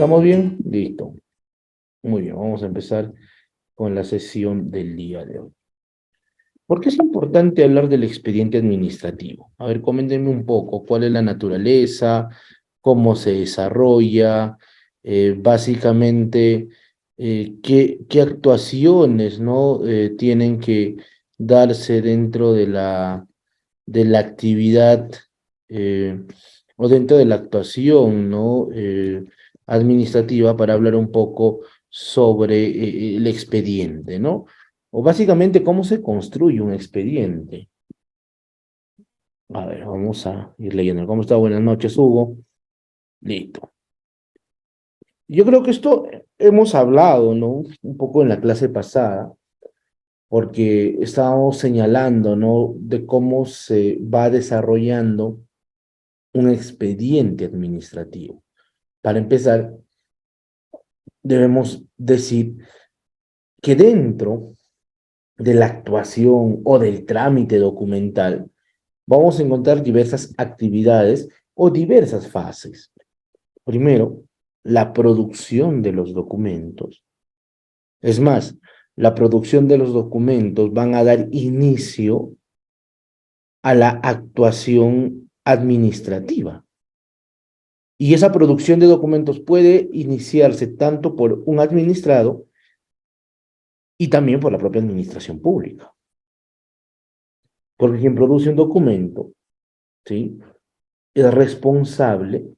¿Estamos bien? Listo. Muy bien, vamos a empezar con la sesión del día de hoy. ¿Por qué es importante hablar del expediente administrativo? A ver, coméntenme un poco cuál es la naturaleza, cómo se desarrolla, básicamente qué actuaciones, ¿no? Tienen que darse dentro de la actividad eh, o dentro de la actuación, ¿no? Administrativa para hablar un poco sobre el expediente, ¿no? O básicamente cómo se construye un expediente. A ver, vamos a ir leyendo. ¿Cómo está? Buenas noches, Hugo. Listo. Yo creo que esto hemos hablado, ¿no? Un poco en la clase pasada, porque estábamos señalando, ¿no? De cómo se va desarrollando un expediente administrativo. Para empezar, debemos decir que dentro de la actuación o del trámite documental, vamos a encontrar diversas actividades o diversas fases. Primero, la producción de los documentos. Es más, la producción de los documentos van a dar inicio a la actuación administrativa. Y esa producción de documentos puede iniciarse tanto por un administrado y también por la propia administración pública. Porque quien produce un documento, ¿sí? Es responsable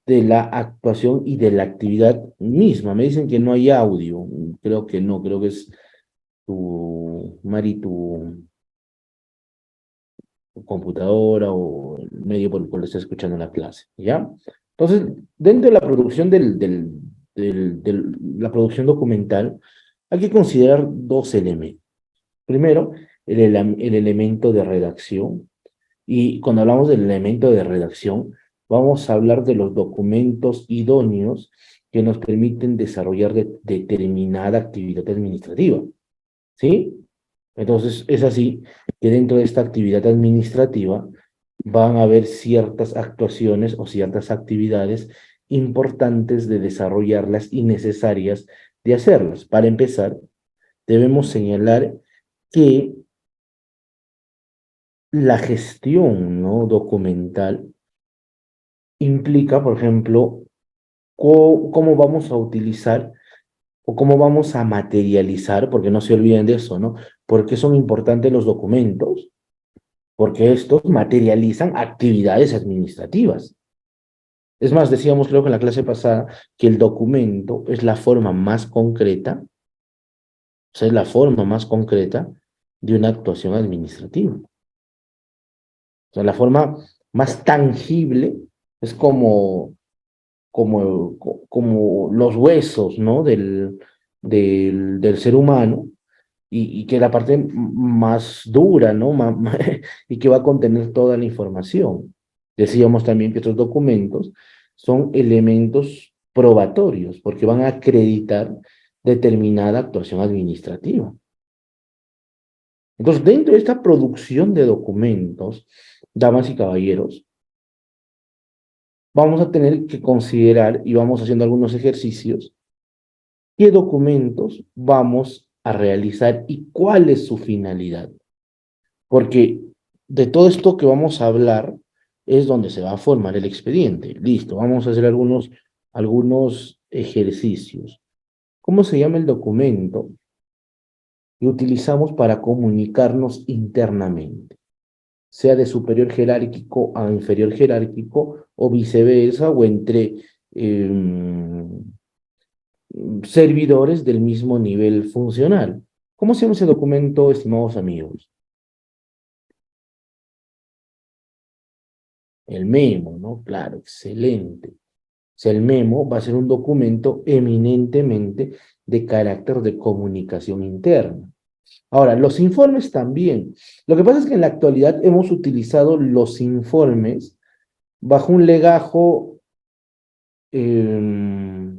de la actuación y de la actividad misma. Me dicen que no hay audio. Creo que no, creo que es Mari, tu computadora o el medio por el cual estás escuchando la clase, ¿ya? Entonces, dentro de la producción la producción documental, hay que considerar dos elementos. Primero, el elemento de redacción. Y cuando hablamos del elemento de redacción, vamos a hablar de los documentos idóneos que nos permiten desarrollar determinada actividad administrativa, ¿sí? Entonces, es así que dentro de esta actividad administrativa van a haber ciertas actuaciones o ciertas actividades importantes de desarrollarlas y necesarias de hacerlas. Para empezar, debemos señalar que la gestión, ¿no? Documental implica, por ejemplo, cómo vamos a utilizar o cómo vamos a materializar, porque no se olviden de eso, ¿no? ¿Por qué son importantes los documentos? Porque estos materializan actividades administrativas. Es más, decíamos creo que en la clase pasada que el documento es la forma más concreta, o sea, es la forma más concreta de una actuación administrativa. O sea, la forma más tangible es como los huesos, ¿no? Del ser humano y que la parte más dura, ¿no? Y que va a contener toda la información. Decíamos también que estos documentos son elementos probatorios porque van a acreditar determinada actuación administrativa. Entonces, dentro de esta producción de documentos, damas y caballeros, vamos a tener que considerar y vamos haciendo algunos ejercicios qué documentos vamos a realizar y cuál es su finalidad. Porque de todo esto que vamos a hablar es donde se va a formar el expediente. Listo, vamos a hacer algunos ejercicios. ¿Cómo se llama el documento que utilizamos para comunicarnos internamente? Sea de superior jerárquico a inferior jerárquico o viceversa o entre servidores del mismo nivel funcional. ¿Cómo se llama ese documento, estimados amigos? El memo, ¿no? Claro, excelente. O sea, el memo va a ser un documento eminentemente de carácter de comunicación interna. Ahora, los informes también. Lo que pasa es que en la actualidad hemos utilizado los informes bajo un legajo eh,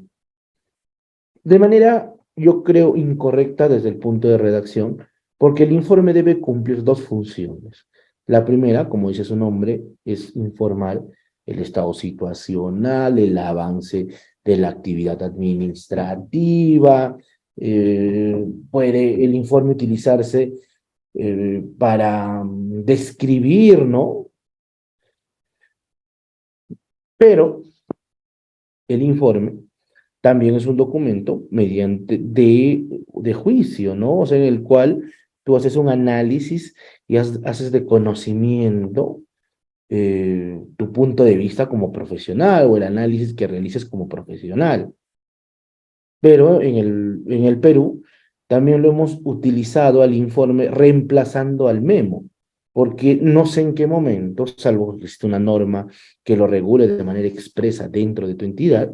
de manera, yo creo, incorrecta desde el punto de redacción, porque el informe debe cumplir dos funciones. La primera, como dice su nombre, es informar el estado situacional, el avance de la actividad administrativa. Puede el informe utilizarse para describir, ¿no? Pero el informe también es un documento mediante de juicio, ¿no? O sea, en el cual tú haces un análisis y haces de conocimiento tu punto de vista como profesional o el análisis que realices como profesional. Pero en el Perú también lo hemos utilizado al informe reemplazando al memo, porque no sé en qué momento, salvo que existe una norma que lo regule de manera expresa dentro de tu entidad,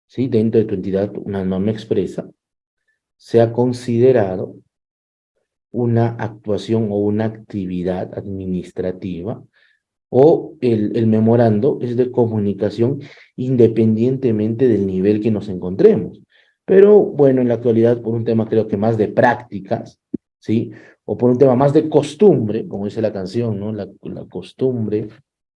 ¿sí? Dentro de tu entidad, una norma expresa, se ha considerado una actuación o una actividad administrativa o el memorando es de comunicación independientemente del nivel que nos encontremos. Pero bueno, en la actualidad, por un tema creo que más de prácticas, ¿sí? O por un tema más de costumbre, como dice la canción, ¿no? La costumbre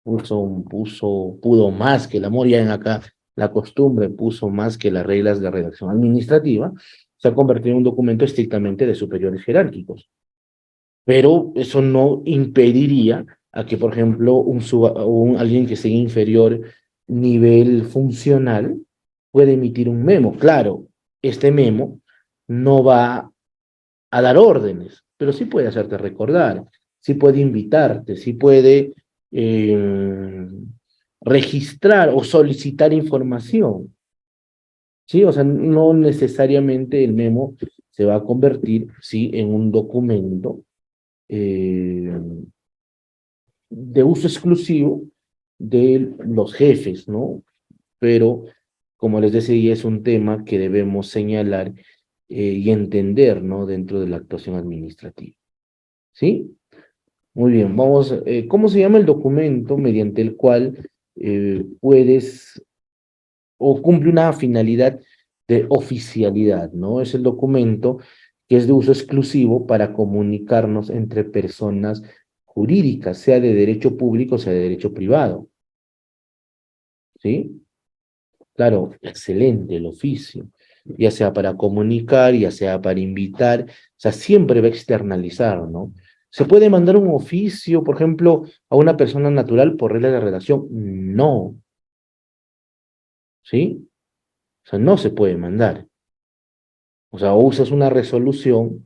pudo más que el amor, ya en acá, la costumbre puso más que las reglas de redacción administrativa, se ha convertido en un documento estrictamente de superiores jerárquicos. Pero eso no impediría a que, por ejemplo, alguien que sea inferior nivel funcional pueda emitir un memo. Claro, este memo no va a dar órdenes, pero sí puede hacerte recordar, sí puede invitarte, sí puede eh, registrar o solicitar información. Sí, o sea, no necesariamente el memo se va a convertir, sí, en un documento eh, de uso exclusivo de los jefes, ¿no? Pero, como les decía, es un tema que debemos señalar y entender, ¿no? Dentro de la actuación administrativa. ¿Sí? Muy bien, vamos, ¿cómo se llama el documento mediante el cual puedes o cumple una finalidad de oficialidad, ¿no? Es el documento que es de uso exclusivo para comunicarnos entre personas jurídicas, sea de derecho público, sea de derecho privado, ¿sí? Claro, excelente el oficio, ya sea para comunicar, ya sea para invitar, o sea, siempre va a externalizar, ¿no? ¿Se puede mandar un oficio, por ejemplo, a una persona natural por regla de redacción? No, ¿sí? O sea, no se puede mandar. O sea, o usas una resolución,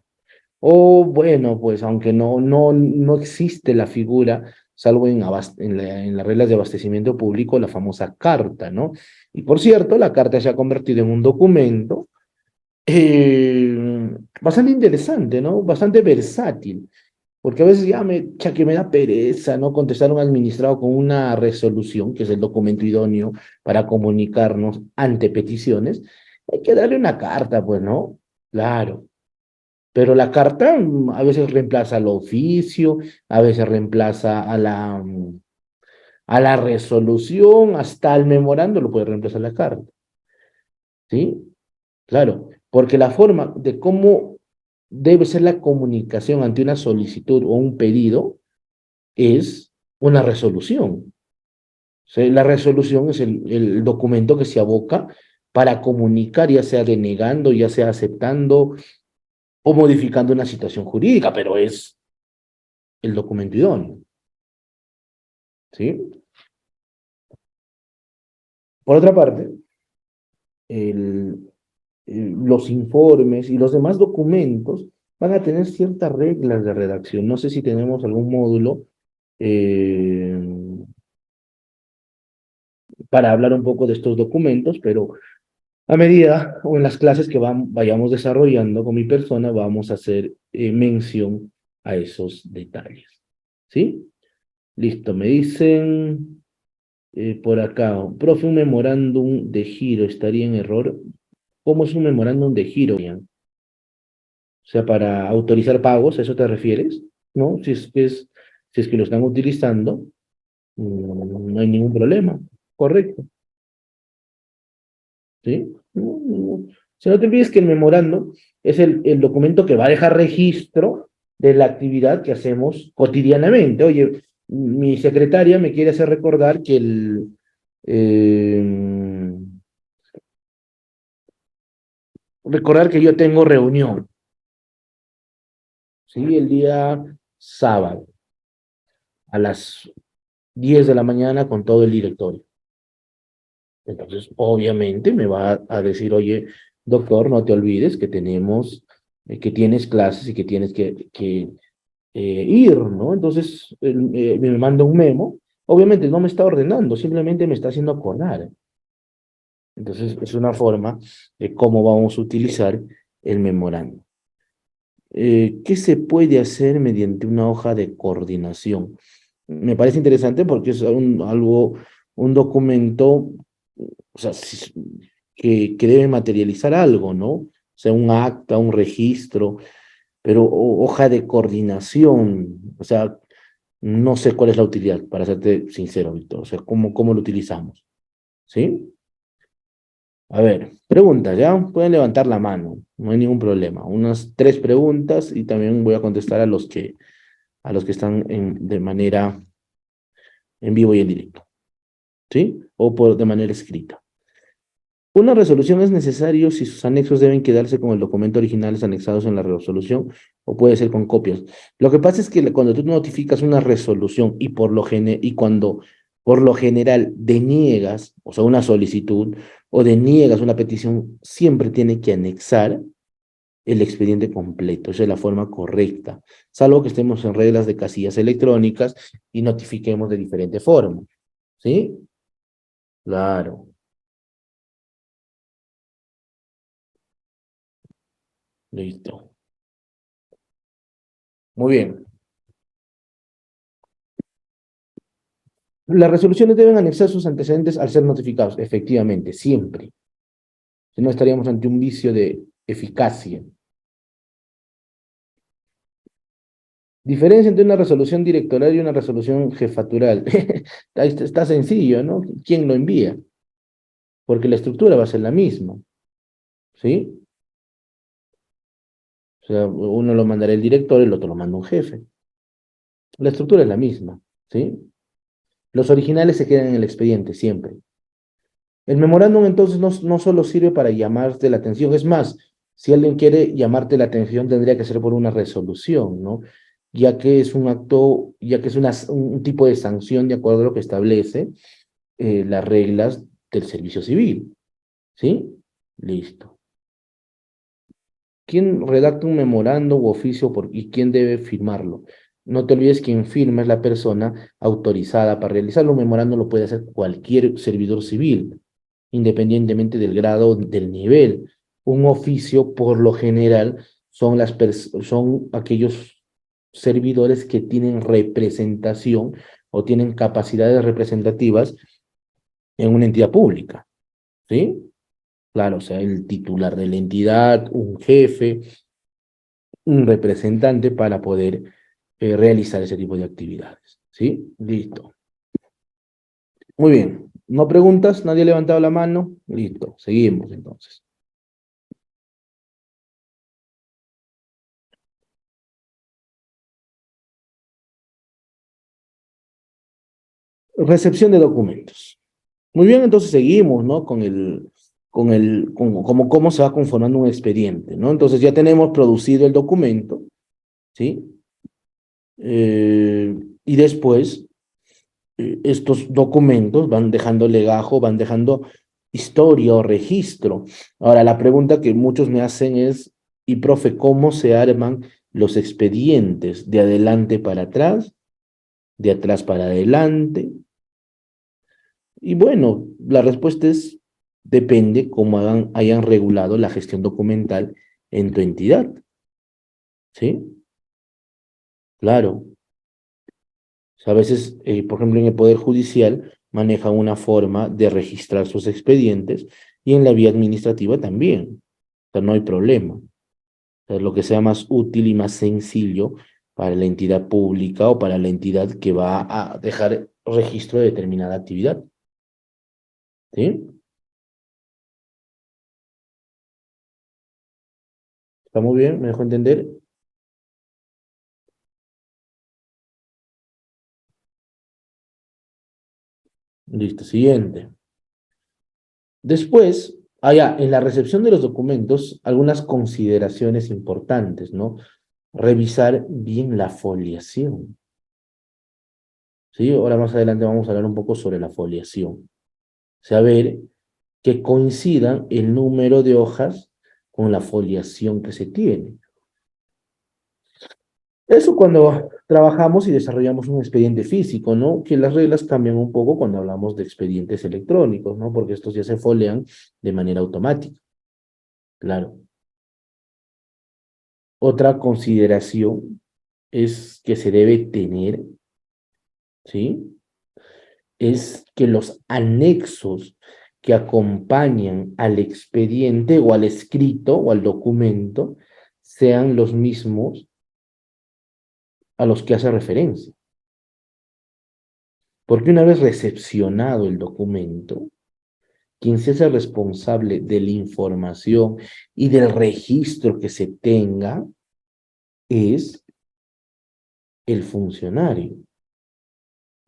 o bueno, pues aunque no existe la figura, salvo en las reglas de abastecimiento público, la famosa carta, ¿no? Y por cierto, la carta se ha convertido en un documento bastante interesante, ¿no? Bastante versátil, porque a veces ya que me da pereza, ¿no? Contestar a un administrado con una resolución, que es el documento idóneo para comunicarnos ante peticiones, hay que darle una carta, pues, ¿no? Claro. Pero la carta a veces reemplaza al oficio, a veces reemplaza a la resolución, hasta el memorando lo puede reemplazar la carta, ¿sí? Claro, porque la forma de cómo debe ser la comunicación ante una solicitud o un pedido es una resolución. O sea, la resolución es el documento que se aboca para comunicar, ya sea denegando, ya sea aceptando o modificando una situación jurídica, pero es el documento idóneo, ¿sí? Por otra parte, el, los informes y los demás documentos van a tener ciertas reglas de redacción. No sé si tenemos algún módulo eh, para hablar un poco de estos documentos, pero a medida o en las clases que vayamos desarrollando con mi persona, vamos a hacer mención a esos detalles. ¿Sí? Listo, me dicen por acá, profe, un memorándum de giro estaría en error. ¿Cómo es un memorándum de giro, Ian? O sea, para autorizar pagos, ¿a eso te refieres? ¿No? Si es que lo están utilizando, no hay ningún problema. Correcto. ¿Sí? Si no te olvides que el memorando es el documento que va a dejar registro de la actividad que hacemos cotidianamente. Oye, mi secretaria me quiere hacer recordar que eh, recordar que yo tengo reunión, ¿sí? El día sábado a las 10 de la mañana con todo el directorio. Entonces, obviamente me va a decir, oye, doctor, no te olvides que tenemos, que tienes clases y que tienes que ir, ¿no? Entonces, me manda un memo. Obviamente no me está ordenando, simplemente me está haciendo acordar. Entonces, es una forma de cómo vamos a utilizar el memorando. ¿Qué se puede hacer mediante una hoja de coordinación? Me parece interesante porque es un documento, o sea, que debe materializar algo, ¿no? O sea, un acta, un registro, pero hoja de coordinación, o sea, no sé cuál es la utilidad, para serte sincero, Víctor, o sea, cómo lo utilizamos, ¿sí? A ver, preguntas, ¿ya? Pueden levantar la mano, no hay ningún problema. Unas tres preguntas y también voy a contestar a los que están de manera en vivo y en directo, ¿sí? O de manera escrita. Una resolución es necesario si sus anexos deben quedarse con el documento originales anexados en la resolución o puede ser con copias. Lo que pasa es que cuando tú notificas una resolución y cuando por lo general deniegas, o sea, una solicitud o deniegas una petición, siempre tiene que anexar el expediente completo. Esa es la forma correcta, salvo que estemos en reglas de casillas electrónicas y notifiquemos de diferente forma. ¿Sí? Claro. Listo. Muy bien. Las resoluciones deben anexar sus antecedentes al ser notificados, efectivamente, siempre. Si no, estaríamos ante un vicio de eficacia. Diferencia entre una resolución directorial y una resolución jefatural. Ahí está sencillo, ¿no? ¿Quién lo envía? Porque la estructura va a ser la misma, ¿sí? O sea, uno lo mandará el director, el otro lo manda un jefe. La estructura es la misma, ¿sí? Los originales se quedan en el expediente siempre. El memorándum entonces no solo sirve para llamarte la atención, es más, si alguien quiere llamarte la atención tendría que ser por una resolución, ¿no? Ya que es un acto, ya que es un tipo de sanción de acuerdo a lo que establece las reglas del servicio civil, ¿sí? Listo. ¿Quién redacta un memorando u oficio y quién debe firmarlo? No te olvides quien firma es la persona autorizada para realizarlo. Un memorando lo puede hacer cualquier servidor civil, independientemente del grado, del nivel. Un oficio, por lo general, son aquellos servidores que tienen representación o tienen capacidades representativas en una entidad pública, ¿sí? Claro, o sea, el titular de la entidad, un jefe, un representante para poder realizar ese tipo de actividades. ¿Sí? Listo. Muy bien. ¿No preguntas? ¿Nadie ha levantado la mano? Listo. Seguimos entonces. Recepción de documentos. Muy bien, entonces seguimos, ¿no? Cómo se va conformando un expediente, ¿no? Entonces ya tenemos producido el documento, ¿sí? Y después estos documentos van dejando legajo, van dejando historia o registro. Ahora, la pregunta que muchos me hacen es, y profe, ¿cómo se arman los expedientes? ¿De adelante para atrás? ¿De atrás para adelante? Y bueno, la respuesta es, depende cómo hayan regulado la gestión documental en tu entidad. ¿Sí? Claro. O sea, a veces, por ejemplo, en el Poder Judicial manejan una forma de registrar sus expedientes y en la vía administrativa también. O sea, no hay problema. O sea, lo que sea más útil y más sencillo para la entidad pública o para la entidad que va a dejar registro de determinada actividad. ¿Sí? ¿Está muy bien? ¿Me dejo entender? Listo, siguiente. Después, Ah, ya, en la recepción de los documentos, algunas consideraciones importantes, ¿no? Revisar bien la foliación, ¿sí? Ahora más adelante vamos a hablar un poco sobre la foliación. Saber que coincidan el número de hojas con la foliación que se tiene. Eso cuando trabajamos y desarrollamos un expediente físico, ¿no? Que las reglas cambian un poco cuando hablamos de expedientes electrónicos, ¿no? Porque estos ya se folian de manera automática, claro. Otra consideración es que se debe tener, ¿sí? Es que los anexos que acompañan al expediente o al escrito o al documento sean los mismos a los que hace referencia. Porque una vez recepcionado el documento, quien se hace responsable de la información y del registro que se tenga es el funcionario.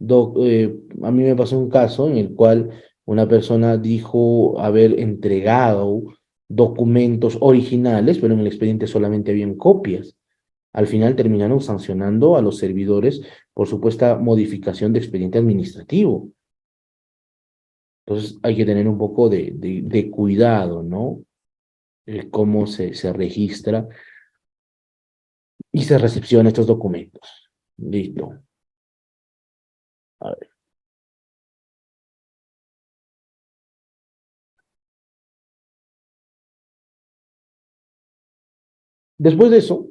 A mí me pasó un caso en el cual una persona dijo haber entregado documentos originales, pero en el expediente solamente habían copias. Al final terminaron sancionando a los servidores por supuesta modificación de expediente administrativo. Entonces hay que tener un poco de cuidado, ¿no? Cómo se registra y se recepciona estos documentos. Listo. A ver. Después de eso,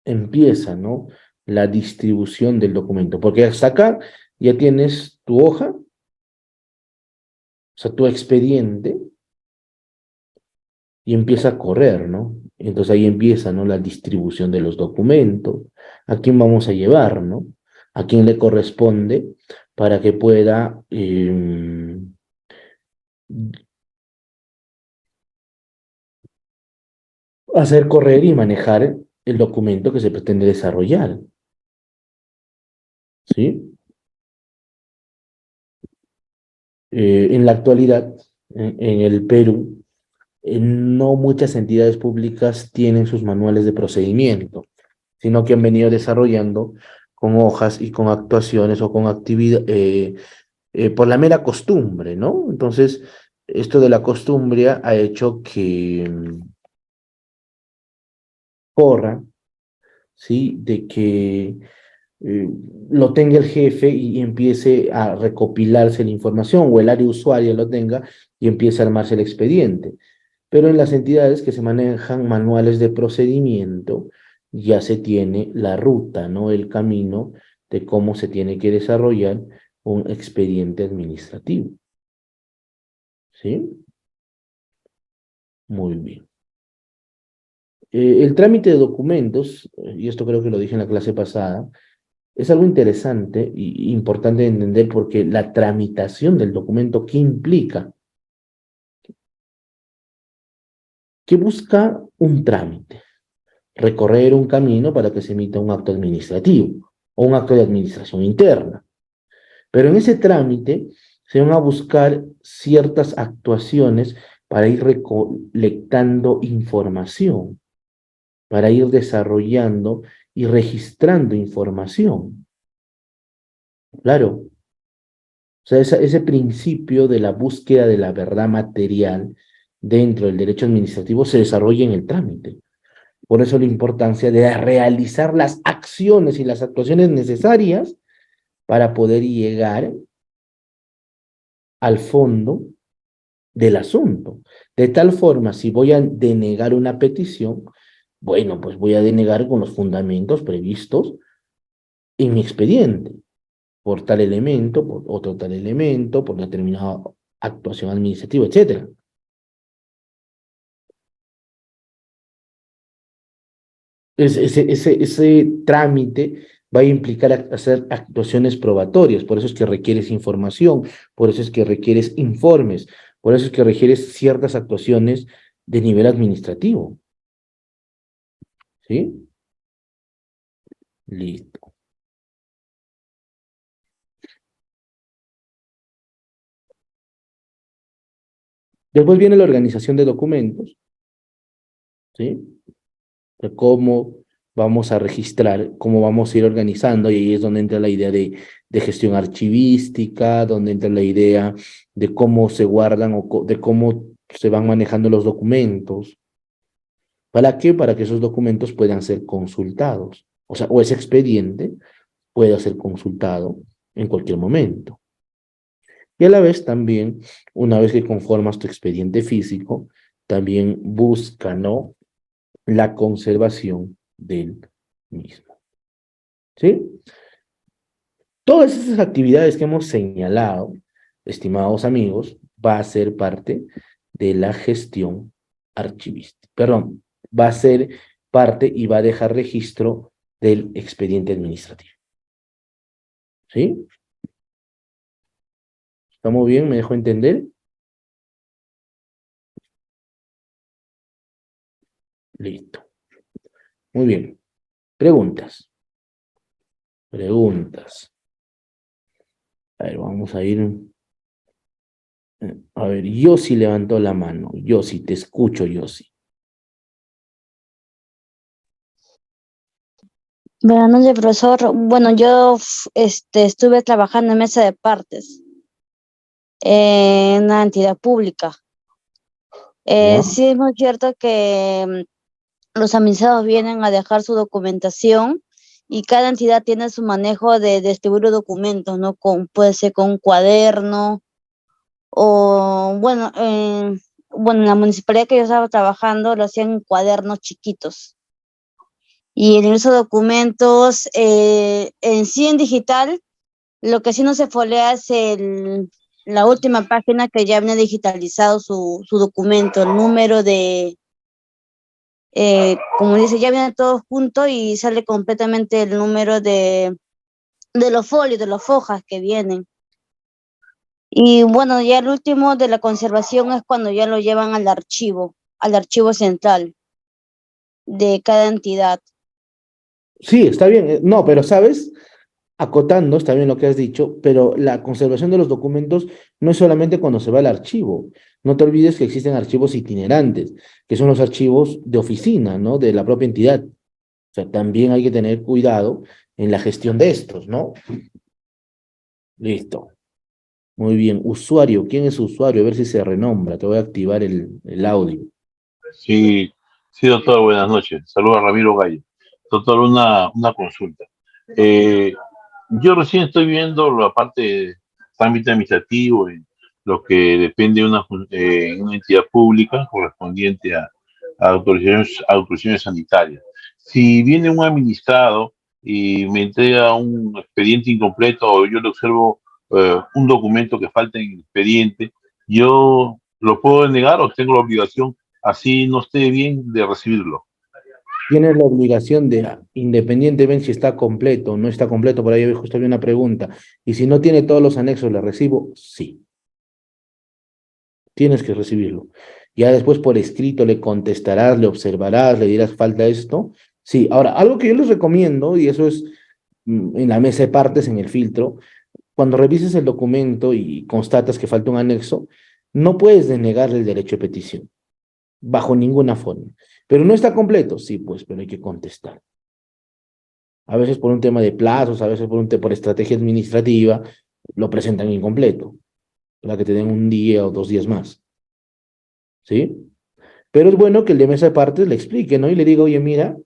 empieza, ¿no? La distribución del documento, porque hasta acá ya tienes tu hoja, o sea, tu expediente, y empieza a correr, ¿no? Entonces ahí empieza, ¿no? La distribución de los documentos, a quién vamos a llevar, ¿no? A quién le corresponde para que pueda hacer correr y manejar el documento que se pretende desarrollar, ¿sí? En la actualidad, en el Perú, no muchas entidades públicas tienen sus manuales de procedimiento, sino que han venido desarrollando con hojas y con actuaciones o con actividad, por la mera costumbre, ¿no? Entonces, esto de la costumbre ha hecho que corra, ¿sí? De que eh, lo tenga el jefe y empiece a recopilarse la información, o el área usuaria lo tenga y empiece a armarse el expediente. Pero en las entidades que se manejan manuales de procedimiento, ya se tiene la ruta, ¿no? El camino de cómo se tiene que desarrollar un expediente administrativo, ¿sí? Muy bien. El trámite de documentos, y esto creo que lo dije en la clase pasada, es algo interesante y importante de entender porque la tramitación del documento, ¿qué implica? Que busca un trámite, recorrer un camino para que se emita un acto administrativo o un acto de administración interna. Pero en ese trámite se van a buscar ciertas actuaciones para ir recolectando información, para ir desarrollando y registrando información. Claro, o sea, ese principio de la búsqueda de la verdad material dentro del derecho administrativo se desarrolla en el trámite. Por eso la importancia de realizar las acciones y las actuaciones necesarias para poder llegar al fondo del asunto. De tal forma, si voy a denegar una petición, bueno, pues voy a denegar con los fundamentos previstos en mi expediente, por tal elemento, por otro tal elemento, por determinada actuación administrativa, etcétera. Ese trámite va a implicar hacer actuaciones probatorias, por eso es que requieres información, por eso es que requieres informes, por eso es que requieres ciertas actuaciones de nivel administrativo, ¿sí? Listo. Después viene la organización de documentos, ¿sí? De cómo vamos a registrar, cómo vamos a ir organizando, y ahí es donde entra la idea de gestión archivística, donde entra la idea de cómo se guardan o de cómo se van manejando los documentos. ¿Para qué? Para que esos documentos puedan ser consultados. O sea, o ese expediente pueda ser consultado en cualquier momento. Y a la vez también, una vez que conformas tu expediente físico, también busca, ¿no?, la conservación del mismo. ¿Sí? Todas esas actividades que hemos señalado, estimados amigos, va a ser parte de la gestión archivística. Perdón, va a ser parte y va a dejar registro del expediente administrativo. ¿Sí? ¿Estamos bien? ¿Me dejo entender? Listo. Muy bien. Preguntas. Preguntas. A ver, vamos a ir. A ver, Yossi levantó la mano. Yossi, te escucho, Yossi. Buenas noches, profesor. Bueno, yo estuve trabajando en mesa de partes en una entidad pública. ¿Ya? Sí es muy cierto que los administrados vienen a dejar su documentación y cada entidad tiene su manejo de distribuir los documentos, ¿no? Puede ser con un cuaderno o, bueno, en la municipalidad que yo estaba trabajando lo hacían en cuadernos chiquitos. Y en esos documentos, en sí en digital, lo que sí no se folea es la última página que ya viene digitalizado su documento, el número como dice, ya viene todo junto y sale completamente el número de los folios, de las hojas que vienen. Y bueno, ya el último de la conservación es cuando ya lo llevan al archivo central de cada entidad. Sí, está bien. No, pero sabes, acotando, está bien lo que has dicho, pero la conservación de los documentos no es solamente cuando se va al archivo. No te olvides que existen archivos itinerantes, que son los archivos de oficina, ¿no? De la propia entidad. O sea, también hay que tener cuidado en la gestión de estos, ¿no? Listo. Muy bien. Usuario. ¿Quién es usuario? A ver si se renombra. Te voy a activar el audio. Sí, sí, doctor, buenas noches. Saludos a Ramiro Gallo. Doctor, una consulta. Eh, yo recién estoy viendo la parte de trámite administrativo, en lo que depende de una entidad pública correspondiente a autorizaciones sanitarias. Si viene un administrado y me entrega un expediente incompleto o yo le observo un documento que falta en el expediente, ¿yo lo puedo denegar o tengo la obligación, así no esté bien, de recibirlo? Tienes la obligación de, independientemente si está completo o no está completo, por ahí justo había una pregunta, y si no tiene todos los anexos, ¿le recibo? Sí, tienes que recibirlo. Ya después por escrito le contestarás, le observarás, le dirás, falta esto. Sí, ahora, algo que yo les recomiendo, y eso es en la mesa de partes, en el filtro, cuando revises el documento y constatas que falta un anexo, no puedes denegarle el derecho de petición, bajo ninguna forma. Pero no está completo, sí, pues, pero hay que contestar. A veces por un tema de plazos, a veces por estrategia administrativa, lo presentan incompleto, para que te den un día o 2 días más, ¿sí? Pero es bueno que el de mesa de partes le explique, ¿no? Y le diga, oye, mira,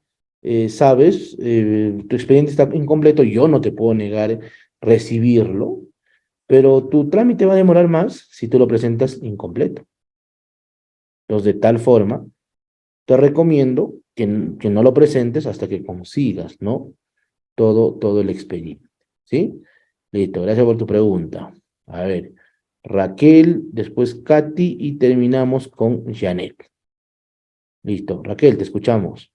sabes, tu expediente está incompleto, yo no te puedo negar recibirlo, pero tu trámite va a demorar más si tú lo presentas incompleto. Entonces, de tal forma, te recomiendo que no lo presentes hasta que consigas, ¿no? Todo el expediente, ¿sí? Listo, gracias por tu pregunta. A ver, Raquel, después Katy y terminamos con Janet. Listo, Raquel, te escuchamos.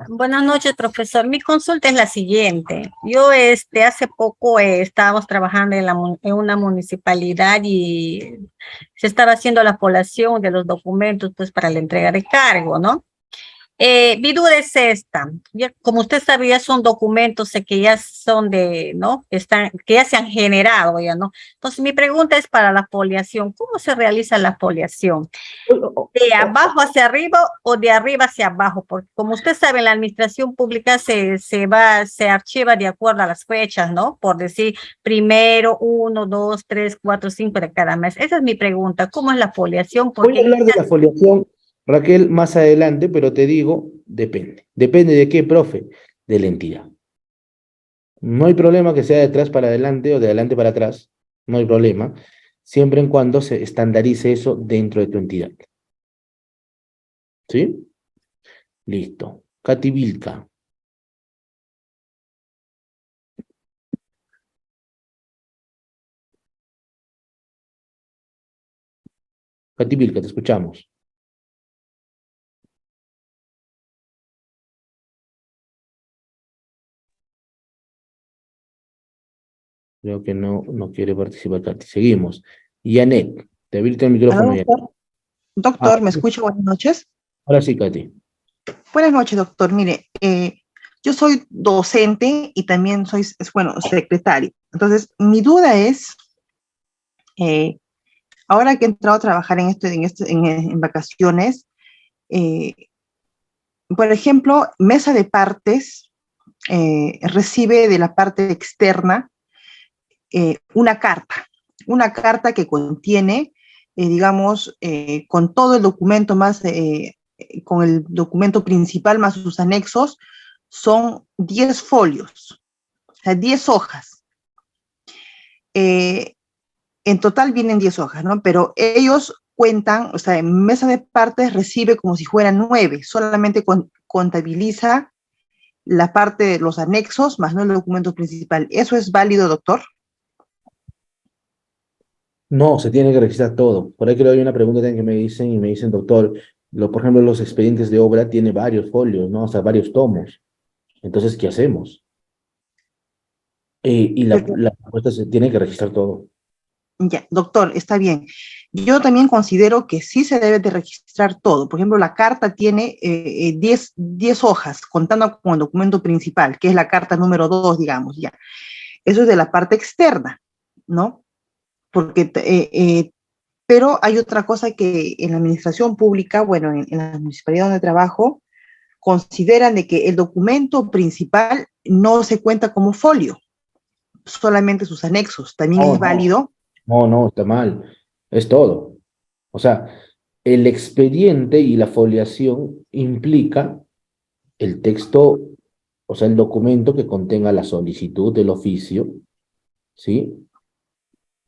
Buenas noches, profesor. Mi consulta es la siguiente. Yo, hace poco estábamos trabajando en una municipalidad y se estaba haciendo la población de los documentos, pues, para la entrega de cargo, ¿no? Mi duda es esta. Como usted sabía, son documentos que ya son ¿no? Que ya se han generado, ya, ¿no? Entonces, mi pregunta es para la foliación. ¿Cómo se realiza la foliación? ¿De abajo hacia arriba o de arriba hacia abajo? Porque como usted sabe, la administración pública se archiva de acuerdo a las fechas, ¿no? Por decir, primero, 1, 2, 3, 4, 5 de cada mes. Esa es mi pregunta. ¿Cómo es la foliación? Voy a Porque hablar de la foliación, Raquel, más adelante, pero te digo, depende. Depende de qué, profe, de la entidad. No hay problema que sea de atrás para adelante o de adelante para atrás, no hay problema, siempre en cuando se estandarice eso dentro de tu entidad. ¿Sí? Listo. Katy Vilca. Katy Vilca, te escuchamos. Creo que no quiere participar, Katy. Seguimos. Janet, te habilito el micrófono, ¿Aló, Janet. doctor? Ah, Doctor, ¿me escucha? Buenas noches. ahora sí, Katy. Buenas noches, doctor. Mire, yo soy docente y también soy, bueno, secretaria. Entonces, mi duda es, eh, ahora que he entrado a trabajar en vacaciones, eh, por ejemplo, mesa de partes recibe de la parte externa una carta que contiene, digamos, con todo el documento más, con el documento principal más sus anexos, son 10 folios, o sea, 10 hojas. Eh, en total vienen 10 hojas, ¿no? Pero ellos cuentan, o sea, en mesa de partes recibe como si fueran 9, solamente contabiliza la parte de los anexos, más no el documento principal. ¿Eso es válido, doctor? No, se tiene que registrar todo. Por ahí creo que hay una pregunta también que me dicen, doctor, por ejemplo, los expedientes de obra tiene varios folios, ¿no? O sea, varios tomos. Entonces, ¿qué hacemos? Y la respuesta se tiene que registrar todo. Ya, doctor, está bien. Yo también considero que sí se debe de registrar todo. Por ejemplo, la carta tiene 10 hojas, contando con el documento principal, que es la carta número 2, digamos, ya. Eso es de la parte externa, ¿no? Porque, pero hay otra cosa que en la administración pública, bueno, en la municipalidad donde trabajo, consideran de que el documento principal no se cuenta como folio, solamente sus anexos. También No, es no, válido. no, está mal. Es todo. O sea, el expediente y la foliación implica el texto, o sea, el documento que contenga la solicitud del oficio, ¿sí?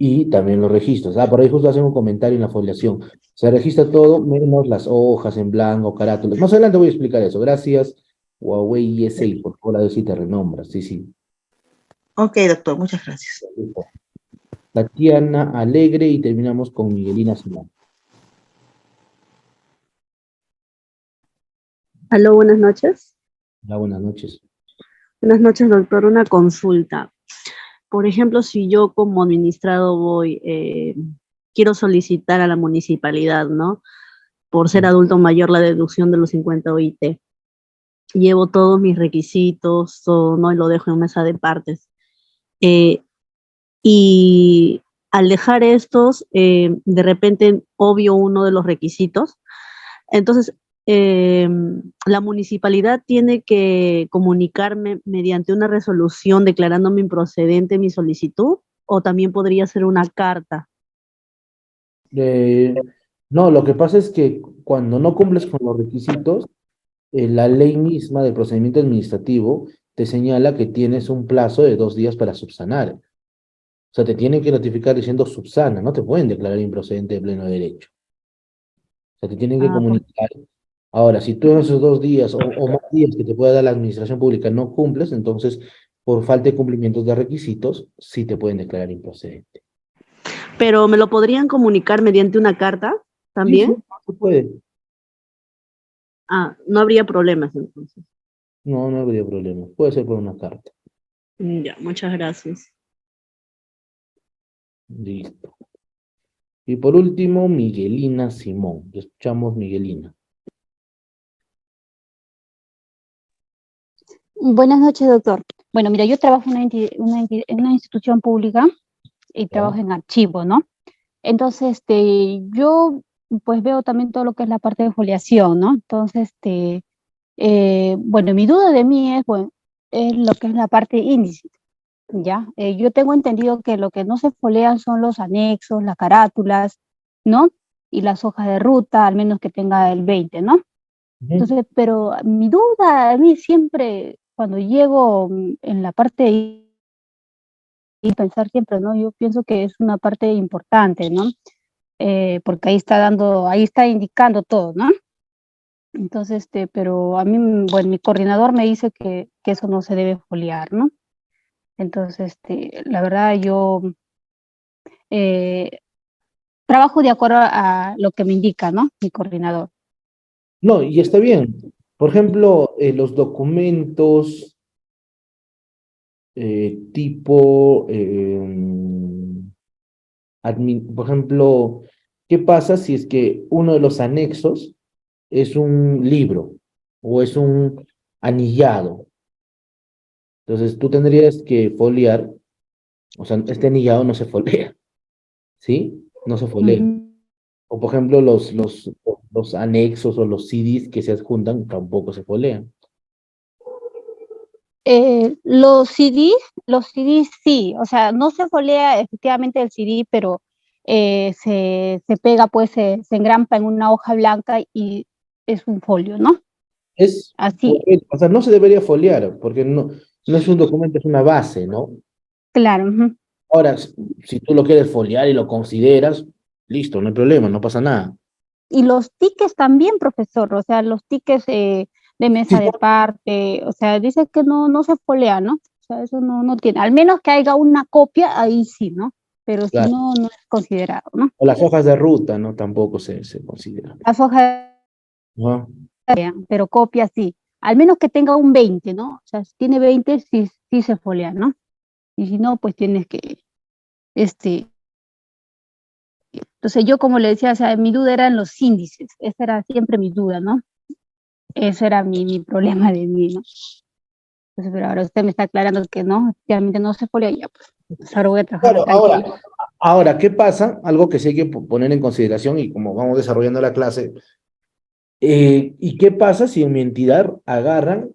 Y también los registros. Ah, por ahí justo hacen un comentario en la foliación. Se registra todo menos las hojas en blanco, carátulas. Más adelante voy a explicar eso. Gracias, Huawei ESI, por favor, a ver si te renombras. Sí, sí. Ok, doctor, muchas gracias. Tatiana Alegre y terminamos con Miguelina Simón. Aló, buenas noches. Hola, buenas noches. Buenas noches, doctor. Una consulta. Por ejemplo, si yo como administrado quiero solicitar a la municipalidad, ¿no? Por ser adulto mayor, la deducción de los 50 OIT. Llevo todos mis requisitos, todo, ¿no? Y lo dejo en mesa de partes. Eh, y al dejar estos, de repente obvio uno de los requisitos. Entonces, la municipalidad tiene que comunicarme mediante una resolución declarándome improcedente mi solicitud, o también podría ser una carta. Eh, no, lo que pasa es que cuando no cumples con los requisitos, la ley misma del procedimiento administrativo te señala que tienes un plazo de 2 días para subsanar. O sea, te tienen que notificar diciendo subsana, no te pueden declarar improcedente de pleno derecho. O sea, te tienen que Ah, comunicar. Ahora, si tú en esos 2 días o más días que te pueda dar la administración pública no cumples, entonces, por falta de cumplimientos de requisitos, sí te pueden declarar improcedente. pero me lo podrían comunicar mediante una carta Sí, sí, también. se puede. Ah, no habría problemas entonces. No, no habría problema. Puede ser por una carta. Ya, muchas gracias. Listo. Y por último, Miguelina Simón. Escuchamos, Miguelina. Buenas noches, doctor. Bueno, mira, yo trabajo en una institución pública y ¿Ya? trabajo en archivo, ¿no? Entonces, yo pues veo también todo lo que es la parte de foliación, ¿no? Entonces, bueno, mi duda de mí es, bueno, es lo que es la parte índice, ¿ya? Yo tengo entendido que lo que no se folean son los anexos, las carátulas, ¿no? Y las hojas de ruta, al menos que tenga el 20, ¿no? Ujú. Entonces, pero mi duda a mí siempre, cuando llego en la parte y pensar siempre, ¿no? Yo pienso que es una parte importante, ¿no? Porque ahí está dando, ahí está indicando todo, ¿no? Entonces, pero a mí, bueno, mi coordinador me dice que eso no se debe foliar, ¿no? Entonces, la verdad, yo eh, trabajo de acuerdo a lo que me indica, ¿no? Mi coordinador. No, y está bien. Por ejemplo, los documentos tipo, por ejemplo, ¿qué pasa si es que uno de los anexos es un libro o es un anillado? Entonces tú tendrías que foliar, o sea, este anillado no se folea, ¿sí? No se folea. Ujú. O por ejemplo, los anexos o los CDs que se adjuntan tampoco se folean. Los CDs sí, o sea, no se folea efectivamente el CD, pero se pega, pues se engrampa en una hoja blanca y es un folio, ¿no? Es Así, correcto, o sea, no se debería foliar, porque no es un documento, es una base, ¿no? claro. Ujú. Ahora, si tú lo quieres foliar y lo consideras, listo, no hay problema, no pasa nada. Y los tickets también, profesor, o sea, los tickets de Sí, mesa de parte, o sea, dice que no se folea, ¿no? O sea, eso no tiene, al menos que haya una copia, ahí sí, ¿no? Pero si claro. no, no es considerado, ¿no? O las hojas de ruta, ¿no? Tampoco se consideran. Las hojas, ¿No? pero copia sí. Al menos que tenga un 20, ¿no? O sea, si tiene 20, sí, sí se folea, ¿no? Y si no, pues tienes que, este, entonces yo como le decía, o sea, mi duda era en los índices, esa era siempre mi duda, ¿no? Ese era mi problema de mí, ¿no? Entonces, pero ahora usted me está aclarando que no, efectivamente no se folea, ya pues ahora voy a trabajar Claro, tranquilo. ahora, ¿qué pasa? Algo que sí hay que poner en consideración y como vamos desarrollando la clase, ¿y qué pasa si en mi entidad agarran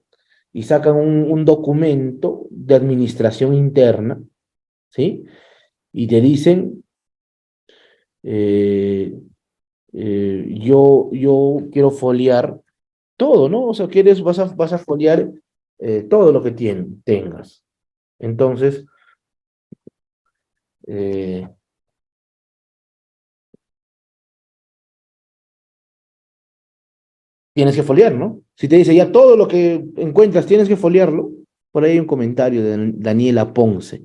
y sacan un documento de administración interna, ¿sí? Y te dicen, eh, yo quiero foliar todo, ¿no? O sea, vas a foliar todo lo que tengas. Entonces, eh, tienes que foliar, ¿no? Si te dice ya todo lo que encuentras tienes que foliarlo, por ahí hay un comentario de Daniela Ponce.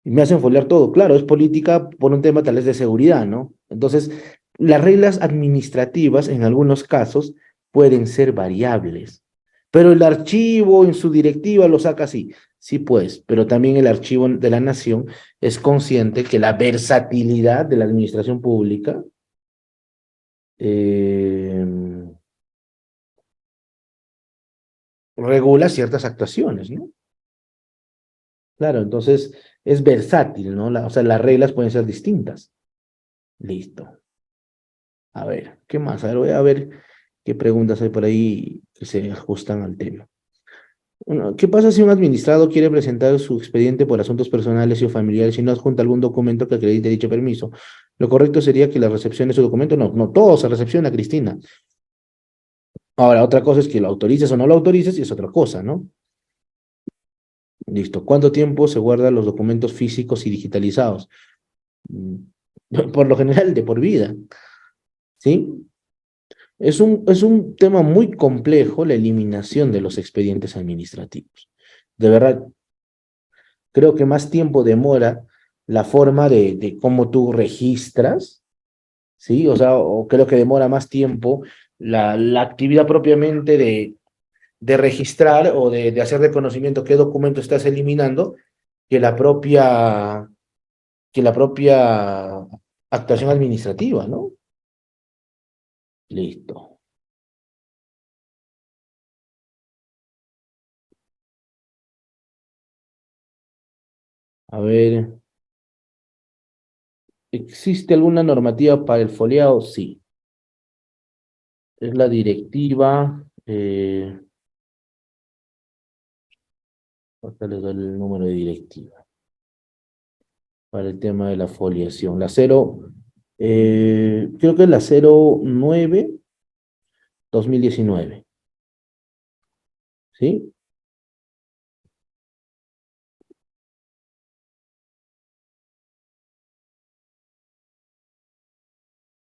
Y me hacen foliar todo. Claro, es política por un tema tal vez de seguridad, ¿no? Entonces, las reglas administrativas en algunos casos pueden ser variables, pero el archivo en su directiva lo saca así. Sí, pues, pero también el archivo de la nación es consciente que la versatilidad de la administración pública eh, regula ciertas actuaciones, ¿no? Claro, entonces es versátil, ¿no? O sea, las reglas pueden ser distintas. Listo. A ver, ¿qué más? A ver, voy a ver qué preguntas hay por ahí que se ajustan al tema. Bueno, ¿qué pasa si un administrado quiere presentar su expediente por asuntos personales y o familiares y no adjunta algún documento que acredite dicho permiso? Lo correcto sería que la recepción de su documento, no todo se recepciona, Cristina. Ahora, otra cosa es que lo autorices o no lo autorices y es otra cosa, ¿no? Listo. ¿Cuánto tiempo se guardan los documentos físicos y digitalizados? Mm, Por lo general, de por vida, ¿sí? Es un tema muy complejo la eliminación de los expedientes administrativos. De verdad, creo que más tiempo demora la forma de cómo tú registras, ¿sí? O sea, o creo que demora más tiempo la actividad propiamente de registrar o de hacer reconocimiento qué documento estás eliminando que que la propia actuación administrativa, ¿no? Listo. A ver, ¿existe alguna normativa para el foliado? Sí. Es la directiva, acá les doy el número de directiva para el tema de la foliación. La creo que es la 09/2019. ¿Sí?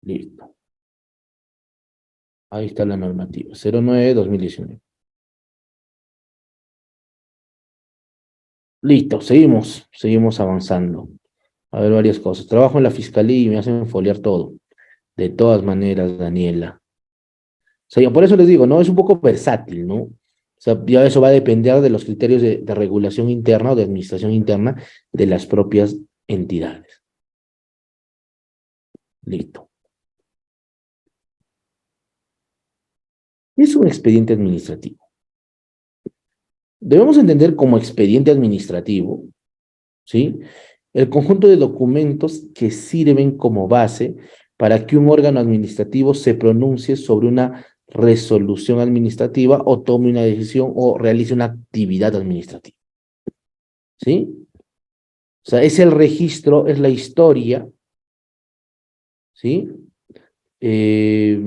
Listo. Ahí está la normativa, 09/2019. Listo, seguimos avanzando. A ver, varias cosas. Trabajo en la fiscalía y me hacen foliar todo. De todas maneras, Daniela. O sea, por eso les digo, ¿no? Es un poco versátil, ¿no? O sea, ya eso va a depender de los criterios de regulación interna o de administración interna de las propias entidades. Listo. Es un expediente administrativo. Debemos entender como expediente administrativo, ¿sí? El conjunto de documentos que sirven como base para que un órgano administrativo se pronuncie sobre una resolución administrativa o tome una decisión o realice una actividad administrativa. ¿Sí? O sea, es el registro, es la historia, ¿sí? Eh,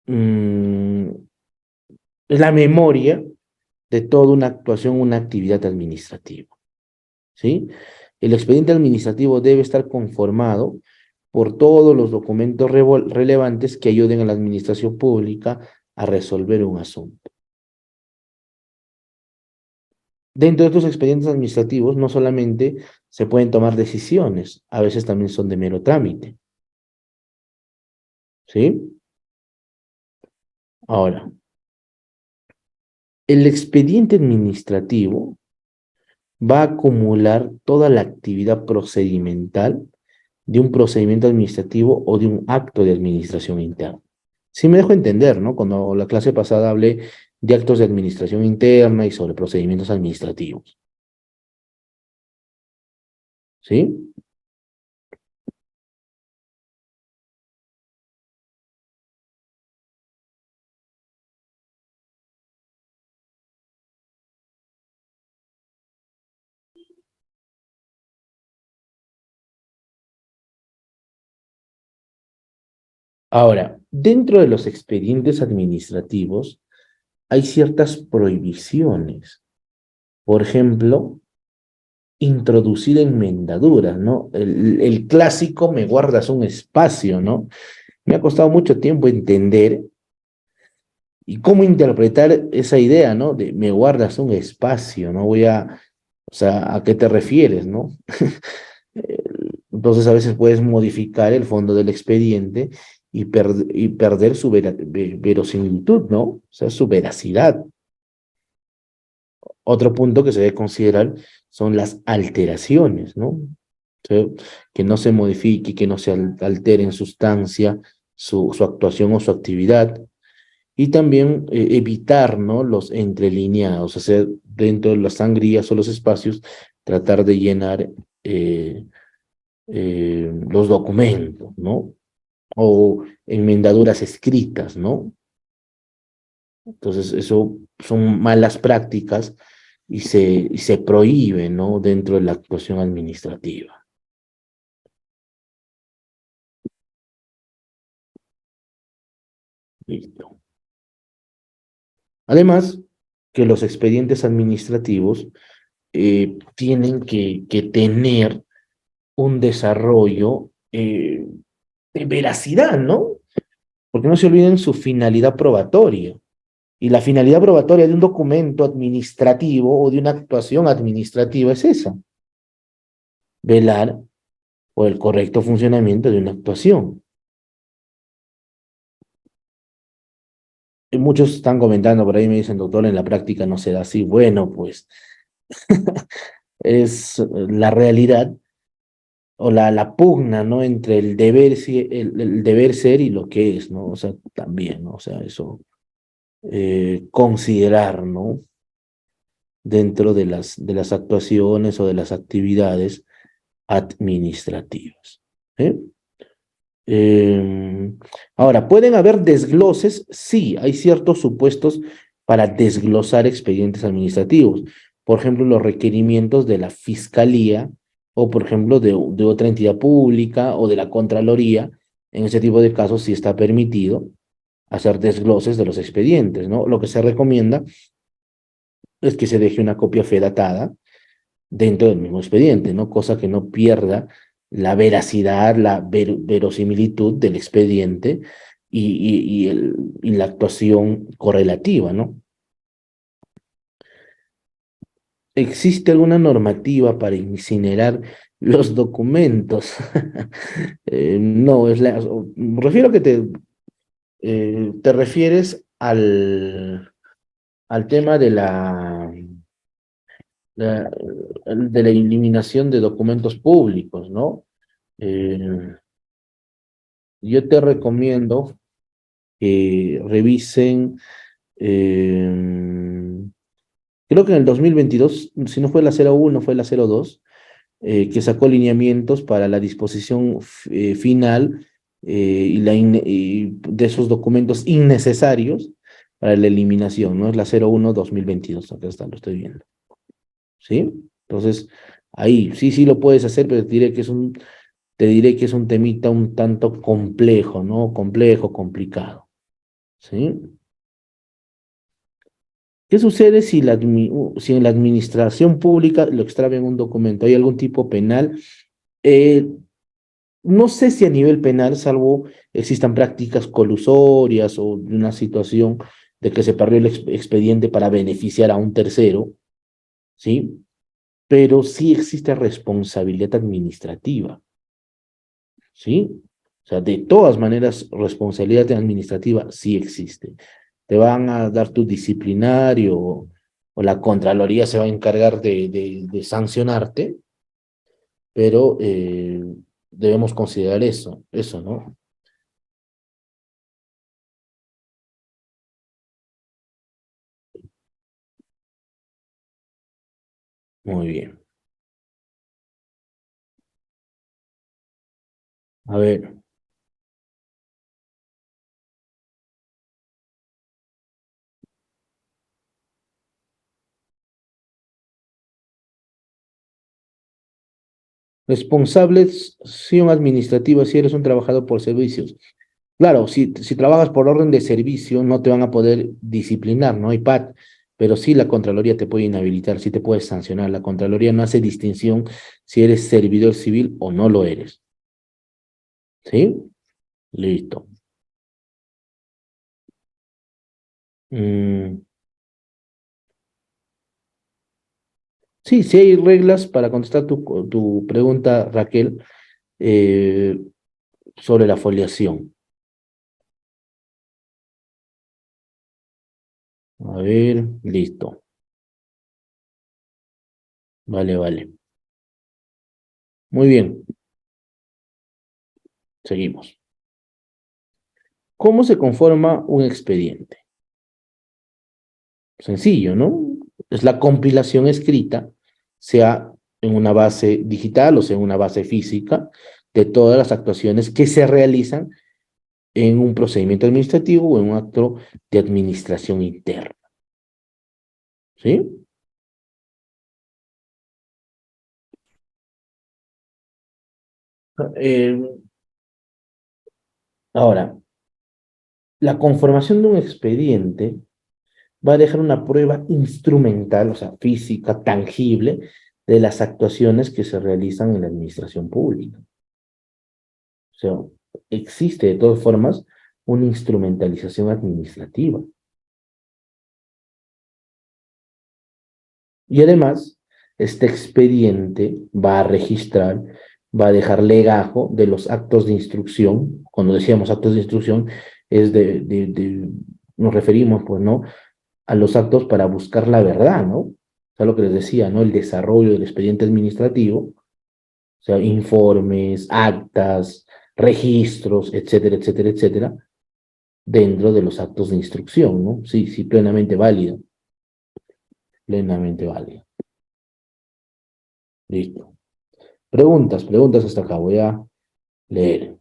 mm, es la memoria de toda una actuación, una actividad administrativa, ¿sí? El expediente administrativo debe estar conformado por todos los documentos relevantes que ayuden a la administración pública a resolver un asunto. Dentro de estos expedientes administrativos no solamente se pueden tomar decisiones, a veces también son de mero trámite. ¿Sí? Ahora, el expediente administrativo va a acumular toda la actividad procedimental de un procedimiento administrativo o de un acto de administración interna. Sí me dejo entender, ¿no? Cuando la clase pasada hablé de actos de administración interna y sobre procedimientos administrativos. ¿Sí? Ahora, dentro de los expedientes administrativos hay ciertas prohibiciones. Por ejemplo, introducir enmendaduras, ¿no? El clásico me guardas un espacio, ¿no? Me ha costado mucho tiempo entender y cómo interpretar esa idea, ¿no? De me guardas un espacio, ¿no? O sea, ¿a qué te refieres, no? Eh, Entonces a veces puedes modificar el fondo del expediente y perder su verosimilitud, ¿no? O sea, su veracidad. Otro punto que se debe considerar son las alteraciones, ¿no? O sea, que no se modifique, que no se altere en sustancia su actuación o su actividad. Y también evitar, ¿no? Los entrelineados, o sea, dentro de las sangrías o los espacios, tratar de llenar los documentos, ¿no? O enmendaduras escritas, ¿no? Entonces, eso son malas prácticas y se prohíbe, ¿no? Dentro de la actuación administrativa. Listo. Además, que los expedientes administrativos tienen que tener un desarrollo de veracidad, ¿no? Porque no se olviden su finalidad probatoria. Y la finalidad probatoria de un documento administrativo o de una actuación administrativa es esa: velar por el correcto funcionamiento de una actuación. Y muchos están comentando por ahí, me dicen, doctor, en la práctica no se da así. Bueno, pues es la realidad o la pugna, ¿no? Entre el deber ser y lo que es, ¿no? O sea, también, ¿no? O sea, eso considerar, ¿no? dentro de las actuaciones o de las actividades administrativas. ¿Sí? Ahora, ¿pueden haber desgloses? Sí, hay ciertos supuestos para desglosar expedientes administrativos. Por ejemplo, los requerimientos de la Fiscalía o, por ejemplo, de otra entidad pública o de la Contraloría. En ese tipo de casos sí está permitido hacer desgloses de los expedientes, ¿no? Lo que se recomienda es que se deje una copia fedatada dentro del mismo expediente, ¿no? Cosa que no pierda la veracidad, la verosimilitud del expediente y la actuación correlativa, ¿no? ¿Existe alguna normativa para incinerar los documentos? No, me refiero a que te refieres al tema de la eliminación de documentos públicos, ¿no? Yo te recomiendo que revisen, creo que en el 2022, si no fue la 01, fue la 02, que sacó lineamientos para la disposición final y de esos documentos innecesarios para la eliminación, ¿no? Es la 01-2022, acá está, lo estoy viendo. ¿Sí? Entonces, ahí sí lo puedes hacer, pero te diré que es un temita un tanto complejo, ¿no? Complejo, complicado. ¿Sí? ¿Qué sucede si en la administración pública lo extravían un documento? ¿Hay algún tipo penal? Eh, no sé si a nivel penal, salvo existan prácticas colusorias o una situación de que se perdió el expediente para beneficiar a un tercero, ¿sí? Pero sí existe responsabilidad administrativa, ¿sí? O sea, de todas maneras, responsabilidad administrativa sí existe. Te van a dar tu disciplinario o la Contraloría se va a encargar de sancionarte, pero debemos considerar eso, ¿no? Muy bien. A ver, responsabilización administrativa si eres un trabajador por servicios. Claro, si trabajas por orden de servicio, no te van a poder disciplinar, no hay PAT, pero sí la Contraloría te puede inhabilitar, sí te puede sancionar. La Contraloría no hace distinción si eres servidor civil o no lo eres. ¿Sí? Listo. Mm, sí hay reglas para contestar tu pregunta, Raquel, eh, sobre la foliación. A ver, listo. Vale. Muy bien, seguimos. ¿Cómo se conforma un expediente? Sencillo, ¿no? Es la compilación escrita, sea en una base digital o sea en una base física, de todas las actuaciones que se realizan en un procedimiento administrativo o en un acto de administración interna. ¿Sí? Eh, ahora, la conformación de un expediente va a dejar una prueba instrumental, o sea, física, tangible, de las actuaciones que se realizan en la administración pública. O sea, existe de todas formas una instrumentalización administrativa. Y además, este expediente va a registrar, va a dejar legajo de los actos de instrucción. Cuando decíamos actos de instrucción, es nos referimos, pues, ¿no? A los actos para buscar la verdad, ¿no? O sea, lo que les decía, ¿no? El desarrollo del expediente administrativo, o sea, informes, actas, registros, etcétera, dentro de los actos de instrucción, ¿no? Sí, plenamente válido. plenamente válida. Listo. Preguntas hasta acá. Voy a leer.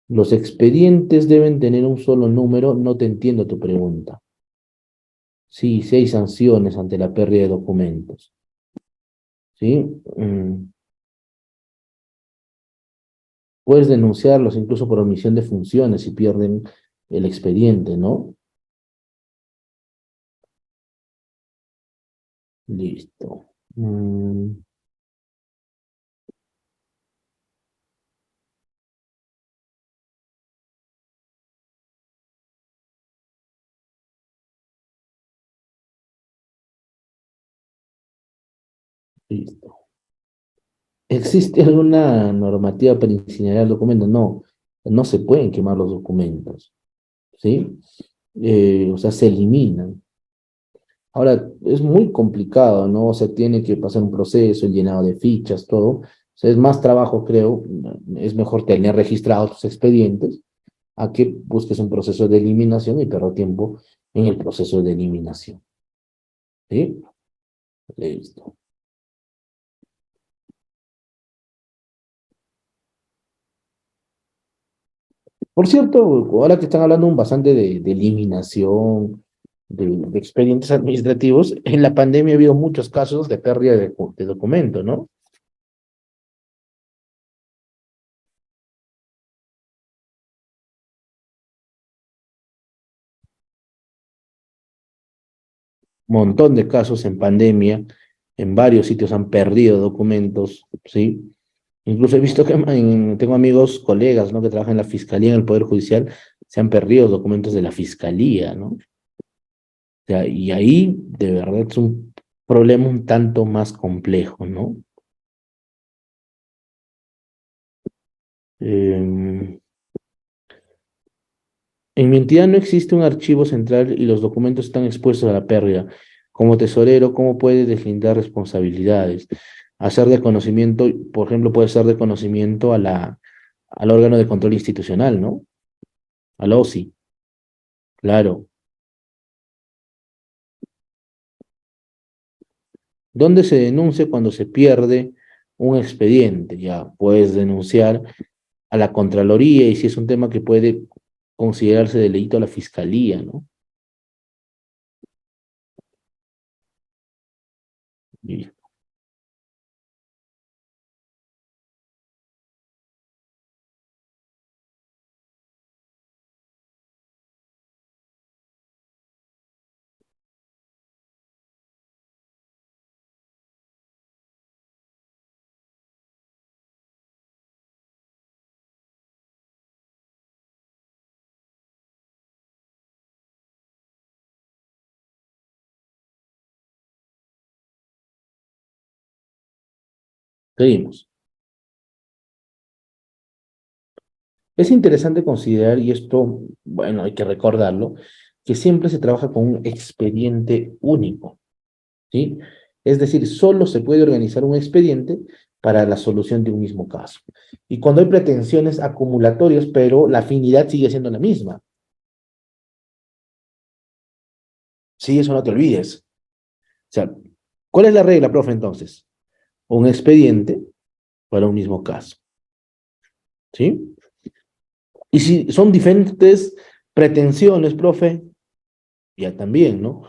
Los expedientes deben tener un solo número. No te entiendo tu pregunta. Sí, sí hay sanciones ante la pérdida de documentos. ¿Sí? Puedes denunciarlos incluso por omisión de funciones si pierden el expediente, ¿no? Listo. Listo. ¿Existe alguna normativa para incinerar documentos? No, no se pueden quemar los documentos, ¿sí? O sea, se eliminan. Ahora, es muy complicado, ¿no? O sea, tiene que pasar un proceso, el llenado de fichas, todo. O sea, es más trabajo, creo. Es mejor tener registrados tus expedientes a que busques un proceso de eliminación y pierdas tiempo en el proceso de eliminación. ¿Sí? Listo. Por cierto, ahora que están hablando bastante de eliminación, de expedientes administrativos, en la pandemia ha habido muchos casos de pérdida de documento, ¿no? Montón de casos en pandemia, en varios sitios han perdido documentos, ¿sí? Incluso he visto que tengo amigos, colegas, ¿no? Que trabajan en la fiscalía, en el Poder Judicial, se han perdido documentos de la fiscalía, ¿no? O sea, y ahí, de verdad, es un problema un tanto más complejo, ¿no? En mi entidad no existe un archivo central y los documentos están expuestos a la pérdida. Como tesorero, ¿cómo puede deslindar responsabilidades? Hacer de conocimiento, por ejemplo, puede ser de conocimiento al órgano de control institucional, ¿no? Al OSI, claro. ¿Dónde se denuncia cuando se pierde un expediente? Ya puedes denunciar a la Contraloría y si es un tema que puede considerarse delito a la Fiscalía, ¿no? Y seguimos. Es interesante considerar, y esto, bueno, hay que recordarlo, que siempre se trabaja con un expediente único, ¿sí? Es decir, solo se puede organizar un expediente para la solución de un mismo caso. Y cuando hay pretensiones acumulatorias, pero la afinidad sigue siendo la misma. Sí, eso no te olvides. O sea, ¿cuál es la regla, profe, entonces? Un expediente para un mismo caso, ¿sí? Y si son diferentes pretensiones, profe, ya también, ¿no?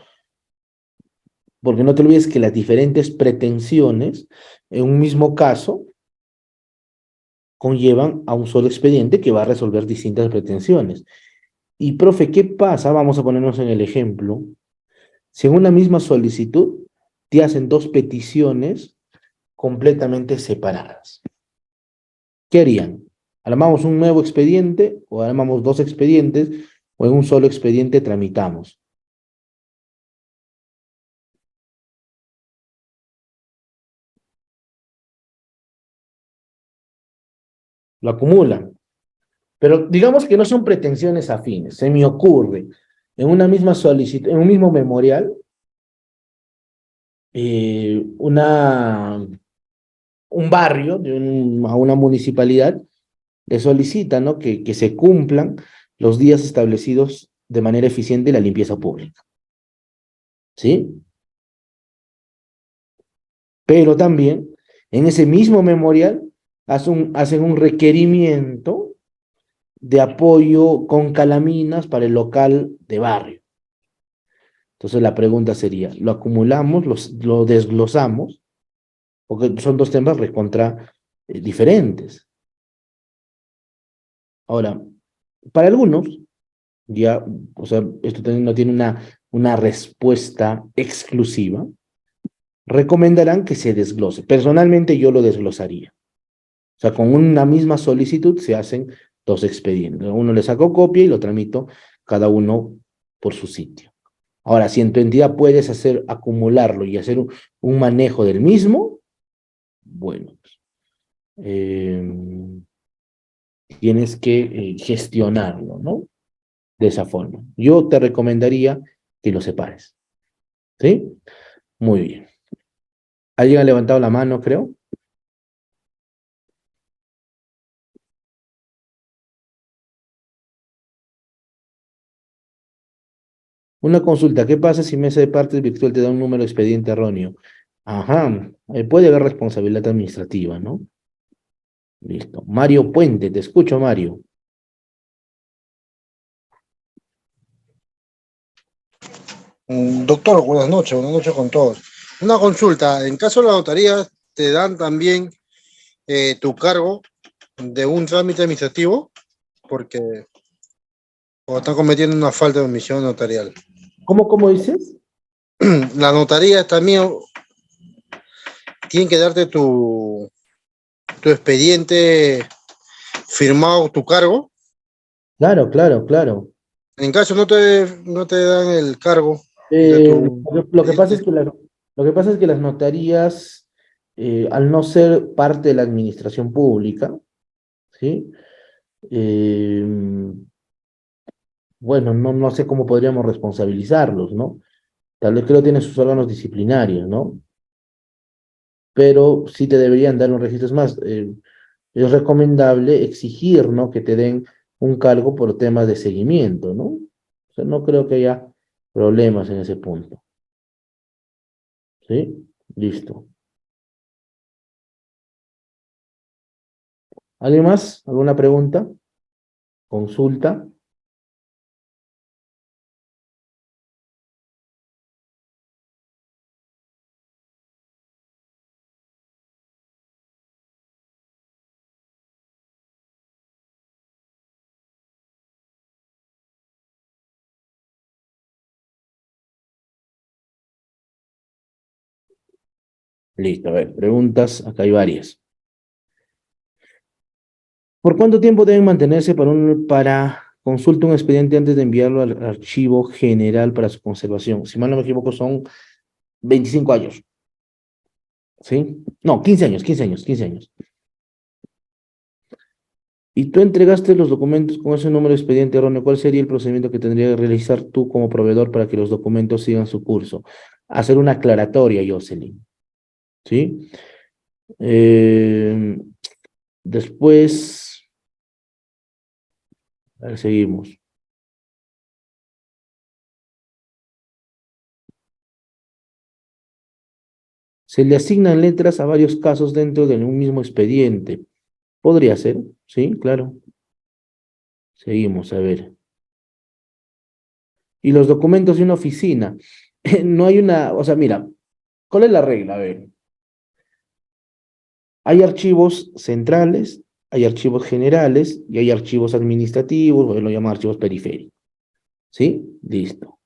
Porque no te olvides que las diferentes pretensiones en un mismo caso conllevan a un solo expediente que va a resolver distintas pretensiones. Y, profe, ¿qué pasa? Vamos a ponernos en el ejemplo. Si en una misma solicitud te hacen dos peticiones completamente separadas. ¿Qué harían? ¿Armamos un nuevo expediente o armamos dos expedientes o en un solo expediente tramitamos? Lo acumulan. Pero digamos que no son pretensiones afines. Se me ocurre en una misma solicitud, en un mismo memorial, un barrio a una municipalidad le solicita, ¿no? Que se cumplan los días establecidos de manera eficiente la limpieza pública. ¿sí? Pero también en ese mismo memorial hacen un requerimiento de apoyo con calaminas para el local de barrio. Entonces la pregunta sería, ¿lo acumulamos, lo desglosamos? Porque son dos temas recontra diferentes. Ahora, para algunos, ya, o sea, esto también no tiene una respuesta exclusiva, recomendarán que se desglose. Personalmente yo lo desglosaría. O sea, con una misma solicitud se hacen dos expedientes. Uno le saco copia y lo tramito cada uno por su sitio. Ahora, si en tu entidad puedes acumularlo y hacer un manejo del mismo, bueno, eh, tienes que gestionarlo, ¿no? De esa forma. Yo te recomendaría que lo separes, ¿sí? Muy bien. ¿Alguien ha levantado la mano, creo? Una consulta, ¿qué pasa si mesa de partes virtual te da un número de expediente erróneo? Ajá, puede haber responsabilidad administrativa, ¿no? Listo. Mario Puente, te escucho, Mario. Doctor, buenas noches con todos. Una consulta, en caso de la notaría, ¿te dan también tu cargo de un trámite administrativo? Porque o están cometiendo una falta de omisión notarial. ¿Cómo dices? La notaría también tiene que darte tu expediente firmado, tu cargo. Claro, claro, claro. En caso no te dan el cargo de tu Lo que pasa es expediente. que lo que pasa es que las notarías, al no ser parte de la administración pública, ¿sí? Eh, bueno, no sé cómo podríamos responsabilizarlos, ¿no? Tal vez creo que tienen sus órganos disciplinarios, ¿no? Pero sí te deberían dar un registro. Es más, es recomendable exigir, ¿no? Que te den un cargo por temas de seguimiento, ¿no? O sea, no creo que haya problemas en ese punto, ¿sí? Listo. ¿Alguien más? ¿Alguna pregunta? ¿Consulta? Listo, a ver, preguntas, acá hay varias. ¿Por cuánto tiempo deben mantenerse para consulta un expediente antes de enviarlo al archivo general para su conservación? Si mal no me equivoco, son 25 años, ¿sí? No, 15 años, 15 años, 15 años. Y tú entregaste los documentos con ese número de expediente erróneo, ¿cuál sería el procedimiento que tendría que realizar tú como proveedor para que los documentos sigan su curso? Hacer una aclaratoria, Jocelyn, ¿sí? Eh, después, a ver, seguimos. Se le asignan letras a varios casos dentro de un mismo expediente. Podría ser, sí, claro. Seguimos, a ver. Y los documentos de una oficina. No hay una, o sea, mira, ¿cuál es la regla? A ver, hay archivos centrales, hay archivos generales y hay archivos administrativos, o lo llaman archivos periféricos. ¿Sí? Listo.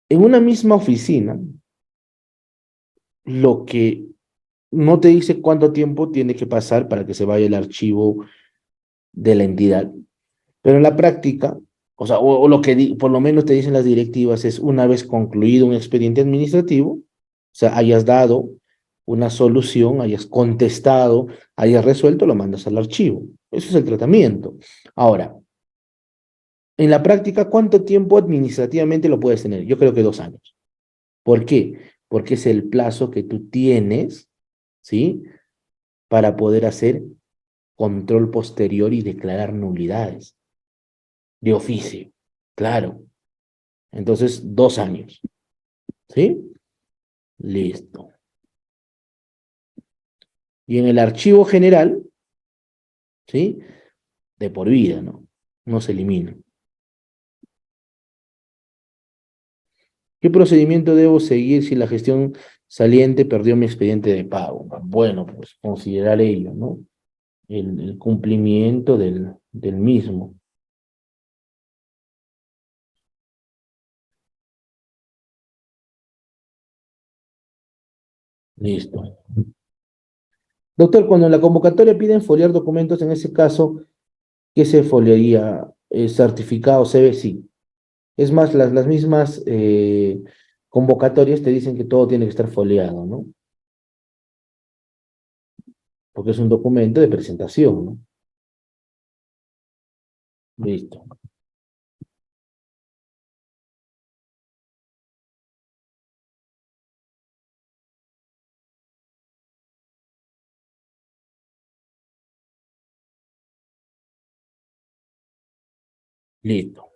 En una misma oficina, lo que no te dice cuánto tiempo tiene que pasar para que se vaya el archivo de la entidad. Pero en la práctica, o sea, o lo que por lo menos te dicen las directivas es una vez concluido un expediente administrativo, o sea, hayas dado una solución, hayas contestado, hayas resuelto, lo mandas al archivo. Eso es el tratamiento. Ahora, en la práctica, ¿cuánto tiempo administrativamente lo puedes tener? Yo creo que 2 años. ¿Por qué? Porque es el plazo que tú tienes, ¿sí? Para poder hacer control posterior y declarar nulidades de oficio. Claro. Entonces, 2 años. ¿Sí? Listo. Y en el archivo general, ¿sí? De por vida, ¿no? No se elimina. ¿Qué procedimiento debo seguir si la gestión saliente perdió mi expediente de pago? Bueno, pues considerar ello, ¿no? El cumplimiento del mismo. Listo. Doctor, cuando en la convocatoria piden foliar documentos, en ese caso, ¿qué se foliaría? ¿Certificado CB? Sí. Es más, las mismas convocatorias te dicen que todo tiene que estar foliado, ¿no? Porque es un documento de presentación, ¿no? Listo. Listo.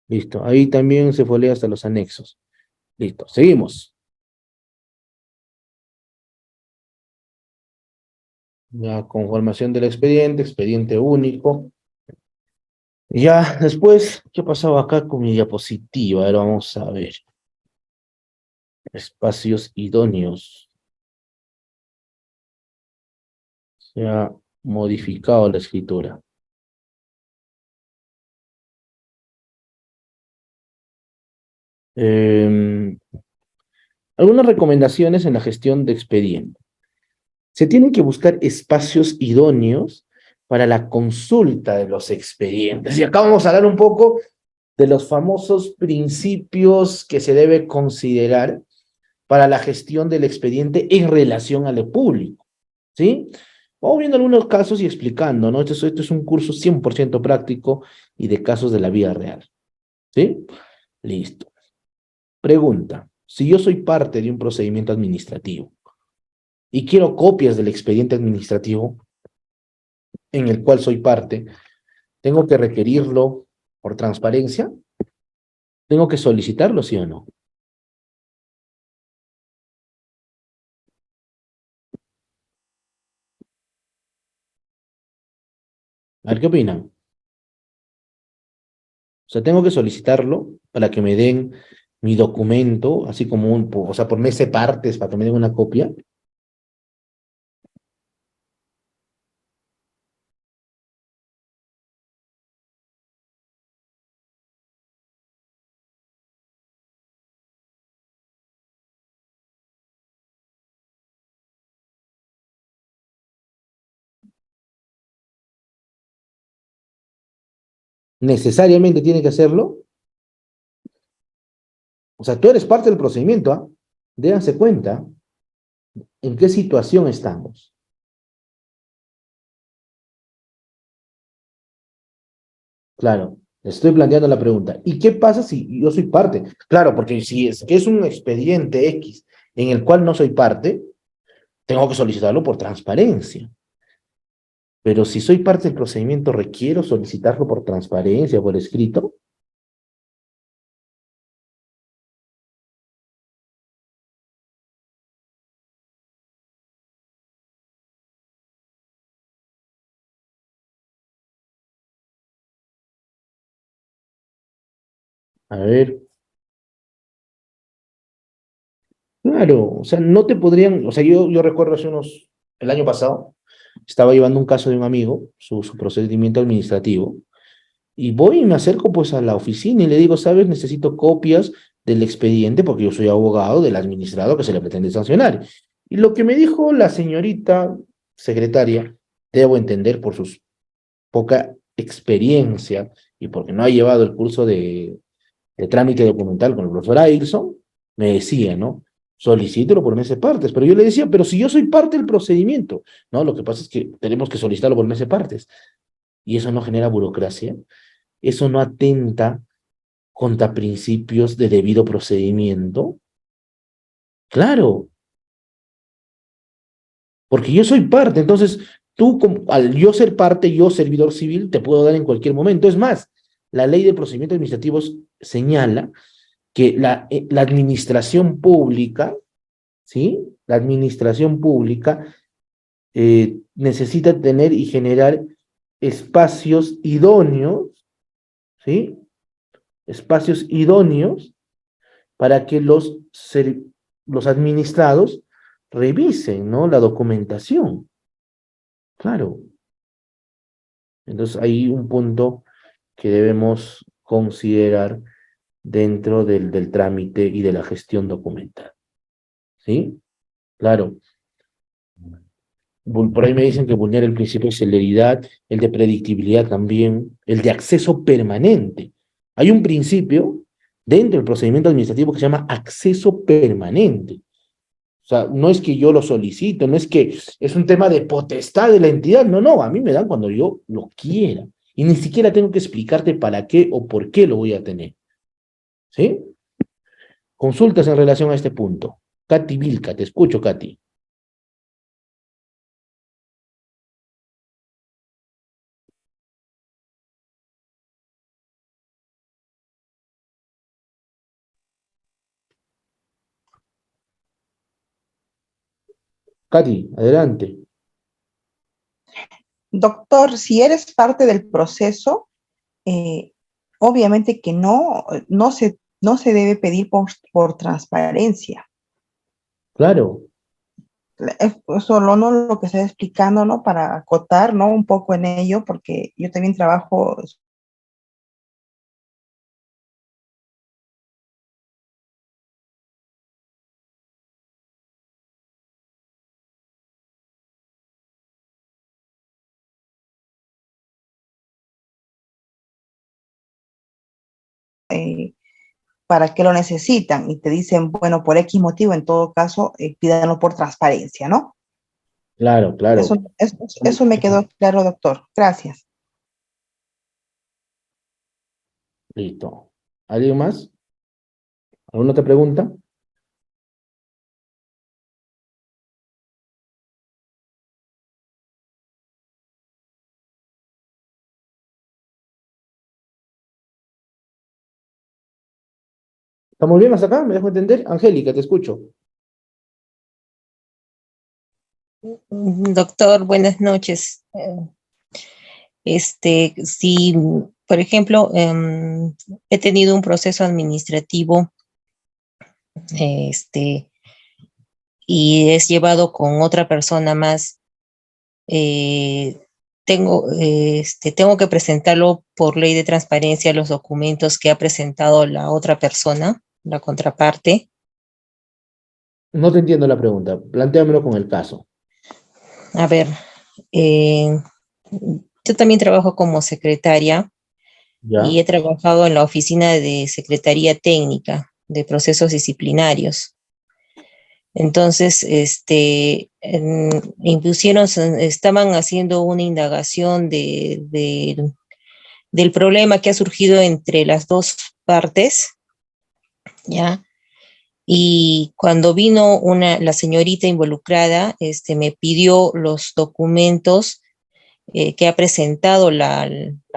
Listo. Ahí también se folea hasta los anexos. Listo. Seguimos. Ya, conformación del expediente, expediente único. Ya, después, ¿qué pasaba acá con mi diapositiva? Ahora vamos a ver. Espacios idóneos. Se ha modificado la escritura. Em, Algunas recomendaciones en la gestión de expediente. Se tienen que buscar espacios idóneos para la consulta de los expedientes. Y acá vamos a hablar un poco de los famosos principios que se debe considerar para la gestión del expediente en relación a lo público, ¿sí? Vamos viendo algunos casos y explicando, ¿no? Esto es un curso 100% práctico y de casos de la vida real, ¿sí? Listo. Pregunta, si yo soy parte de un procedimiento administrativo y quiero copias del expediente administrativo en el cual soy parte, ¿tengo que requerirlo por transparencia? ¿Tengo que solicitarlo, sí o no? A ver, ¿qué opinan? O sea, tengo que solicitarlo para que me den mi documento, así como o sea, por mes de partes, para que me den una copia. ¿Necesariamente tiene que hacerlo? O sea, tú eres parte del procedimiento, ¿ah? Déganse cuenta en qué situación estamos. Claro, estoy planteando la pregunta. ¿Y qué pasa si yo soy parte? Claro, porque si es que es un expediente X en el cual no soy parte, tengo que solicitarlo por transparencia. Pero si soy parte del procedimiento, ¿requiero solicitarlo por transparencia, por escrito? A ver, claro, o sea, no te podrían, o sea, yo recuerdo el año pasado, estaba llevando un caso de un amigo, su procedimiento administrativo, y voy y me acerco pues a la oficina y le digo, ¿sabes? Necesito copias del expediente porque yo soy abogado del administrado que se le pretende sancionar. Y lo que me dijo la señorita secretaria, debo entender por su poca experiencia y porque no ha llevado el curso de trámite documental con el profesor Ailson, me decía, ¿no? Solicítelo por mes de partes, pero yo le decía, pero si yo soy parte del procedimiento, ¿no? Lo que pasa es que tenemos que solicitarlo por mes de partes, y eso no genera burocracia, eso no atenta contra principios de debido procedimiento. Claro, porque yo soy parte, entonces, tú, al yo ser parte, yo servidor civil, te puedo dar en cualquier momento. Es más, la ley de procedimientos administrativos señala que la administración pública, ¿sí? La administración pública necesita tener y generar espacios idóneos, ¿sí? Espacios idóneos para que los administrados revisen, ¿no? La documentación. Claro. Entonces hay un punto que debemos considerar dentro del trámite y de la gestión documental. ¿Sí? Claro. Por ahí me dicen que vulnera el principio de celeridad, el de predictibilidad también, el de acceso permanente. Hay un principio dentro del procedimiento administrativo que se llama acceso permanente. O sea, no es que yo lo solicito, no es que es un tema de potestad de la entidad, no, no, a mí me dan cuando yo lo quiera. Y ni siquiera tengo que explicarte para qué o por qué lo voy a tener. ¿Sí? Consultas en relación a este punto. Katy Vilca, te escucho, Katy. Katy, adelante. Doctor, si eres parte del proceso, obviamente que no se debe pedir por transparencia. Claro, Solo no lo que estoy explicando, ¿no? Para acotar, ¿no? Un poco en ello, porque yo también trabajo. ¿Para qué lo necesitan? Y te dicen, bueno, por X motivo, en todo caso, pídanlo por transparencia, ¿no? claro, claro. Eso me quedó claro, doctor. Gracias. Listo. ¿Alguien más? ¿Alguna otra pregunta? ¿Estamos bien hasta acá? ¿Me dejo entender? Angélica, te escucho. Doctor, buenas noches. Si, por ejemplo, he tenido un proceso administrativo, este, y es llevado con otra persona más, eh, tengo que presentarlo por ley de transparencia los documentos que ha presentado la otra persona, la contraparte. No te entiendo la pregunta. Plantéamelo con el caso. A ver, yo también trabajo como secretaria ¿Ya? y he trabajado en la oficina de Secretaría Técnica de Procesos Disciplinarios. Entonces, estaban haciendo una indagación del problema que ha surgido entre las dos partes, ¿ya? Y cuando vino la señorita involucrada, me pidió los documentos que ha presentado la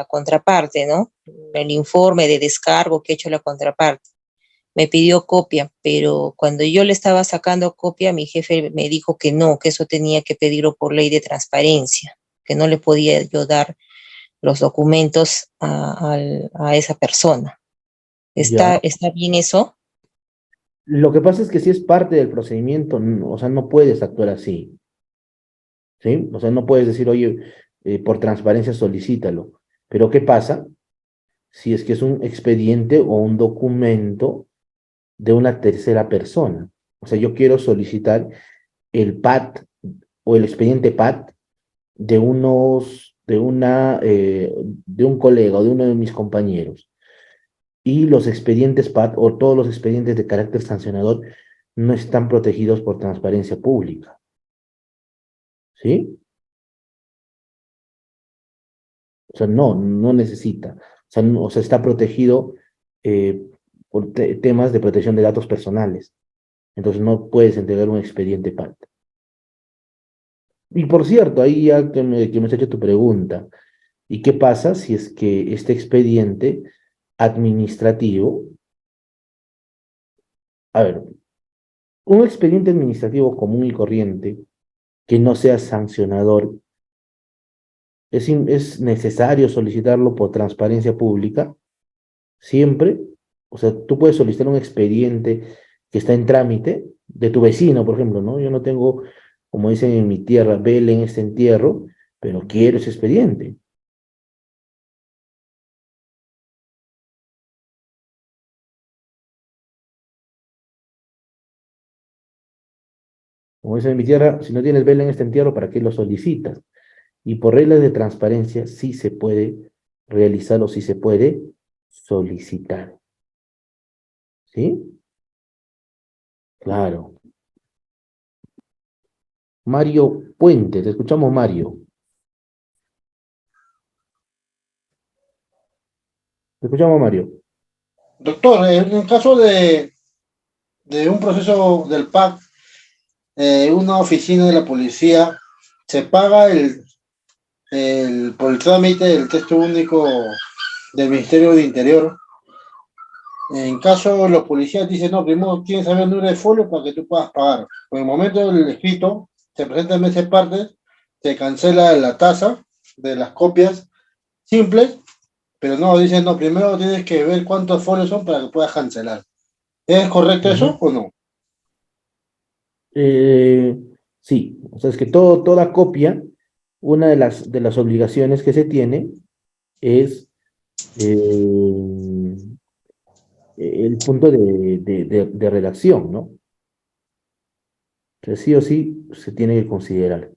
contraparte, ¿no? El informe de descargo que ha hecho la contraparte. Me pidió copia, pero cuando yo le estaba sacando copia, mi jefe me dijo que no, que eso tenía que pedirlo por ley de transparencia, que no le podía yo dar los documentos a esa persona. ¿Ya? ¿Está bien eso? Lo que pasa es que si es parte del procedimiento, o sea, no puedes actuar así. ¿Sí? O sea, no puedes decir, oye, por transparencia solicítalo. Pero ¿qué pasa si es que es un expediente o un documento de una tercera persona? O sea, yo quiero solicitar el PAT o el expediente PAT de un colega o de uno de mis compañeros. Y los expedientes PAT o todos los expedientes de carácter sancionador no están protegidos por transparencia pública. ¿Sí? O sea, no necesita. O sea, está protegido eh, por temas de protección de datos personales. Entonces no puedes entregar un expediente PAT. Y por cierto, ahí ya que me has hecho tu pregunta, ¿y qué pasa si es que este expediente administrativo, a ver, un expediente administrativo común y corriente que no sea sancionador, es necesario solicitarlo por transparencia pública? Siempre, o sea, tú puedes solicitar un expediente que está en trámite de tu vecino, por ejemplo, ¿no? Yo no tengo, como dicen en mi tierra, vela en este entierro, pero quiero ese expediente. Como dicen en mi tierra, si no tienes vela en este entierro, ¿para qué lo solicitas? Y por reglas de transparencia sí se puede realizar o sí se puede solicitar. ¿Sí? Claro. Mario Puente, te escuchamos, Mario. Te escuchamos, Mario. Doctor, en el caso de un proceso del PAC, una oficina de la policía, se paga por el trámite del texto único del Ministerio de Interior. En caso los policías dicen, no, primero tienes que saber el número de folio para que tú puedas pagar. Por el momento del escrito, se presentan meses partes, se cancela la tasa de las copias simples, pero no, dicen, no, primero tienes que ver cuántos folios son para que puedas cancelar. ¿Es correcto eso o no? Eh, sí, o sea, es que toda copia, una de las obligaciones que se tiene es eh, el punto de redacción, ¿no? O sea, sí o sí se tiene que considerar.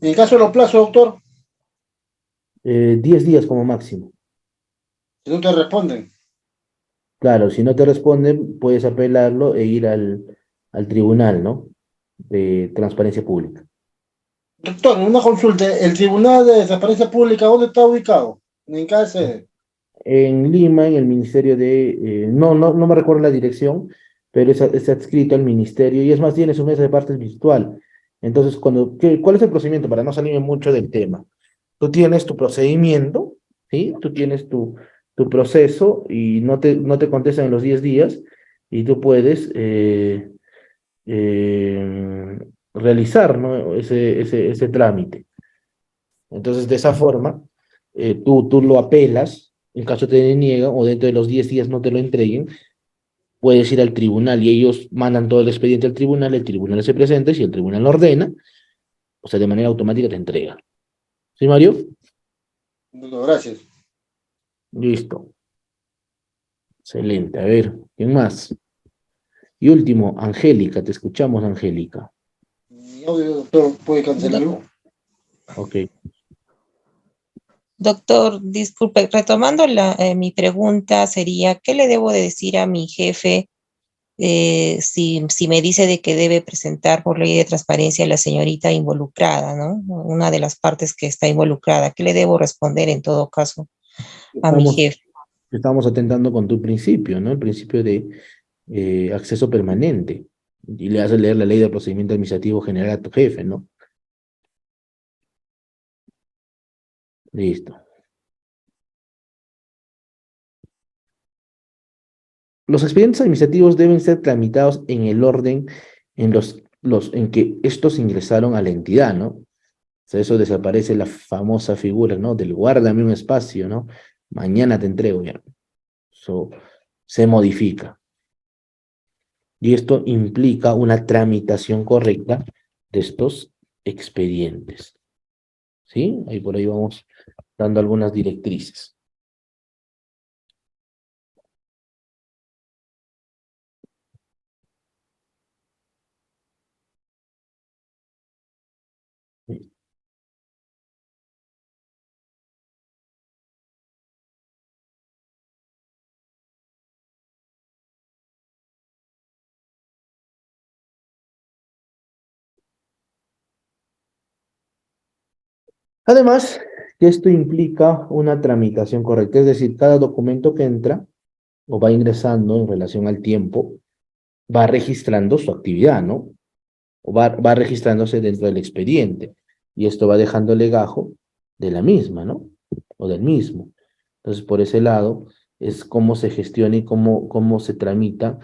En el caso de los plazos, doctor, 10 días como máximo. si no te responden. Claro, si no te responden, puedes apelarlo e ir al tribunal, ¿no? De transparencia pública. Doctor, una consulta, ¿el Tribunal de Transparencia Pública dónde está ubicado? ¿En cada sede? En Lima, en el Ministerio no me recuerdo la dirección, pero es adscrito al ministerio y es más, tiene su mesa de partes virtual. Entonces, ¿cuál es el procedimiento? Para no salirme mucho del tema. Tú tienes tu procedimiento, ¿sí? Tú tienes tu proceso y no te contestan en los 10 días y tú puedes realizar, ¿no? ese trámite. Entonces, de esa forma, tú lo apelas, en caso te deniegan o dentro de los 10 días no te lo entreguen, puedes ir al tribunal y ellos mandan todo el expediente al tribunal, el tribunal se presenta y si el tribunal lo ordena, o sea, de manera automática te entrega. ¿Sí, Mario? Doctor, gracias. Listo. Excelente. A ver, ¿quién más? Y último, Angélica, te escuchamos, Angélica. Mi audio, doctor, ¿puede cancelarlo? Ok. Doctor, disculpe, retomando mi pregunta sería, ¿qué le debo de decir a mi jefe si me dice de que debe presentar por ley de transparencia a la señorita involucrada, ¿no? Una de las partes que está involucrada. ¿Qué le debo responder en todo caso a mi Estamos, jefe? estamos atentando con tu principio, ¿no? El principio de acceso permanente. Y le haces leer la ley de procedimiento administrativo general a tu jefe, ¿no? Listo. Los expedientes administrativos deben ser tramitados en el orden en que estos ingresaron a la entidad, ¿no? O sea, eso desaparece la famosa figura, ¿no? Del guárdame un espacio, ¿no? Mañana te entrego ya. Eso se modifica. Y esto implica una tramitación correcta de estos expedientes. ¿Sí? Ahí por ahí vamos dando algunas directrices. Además, que esto implica una tramitación correcta, es decir, cada documento que entra o va ingresando en relación al tiempo, va registrando su actividad, ¿no? O va registrándose dentro del expediente. y esto va dejando legajo de la misma, ¿no? O del mismo. Entonces, por ese lado, es cómo se gestiona y cómo se tramitan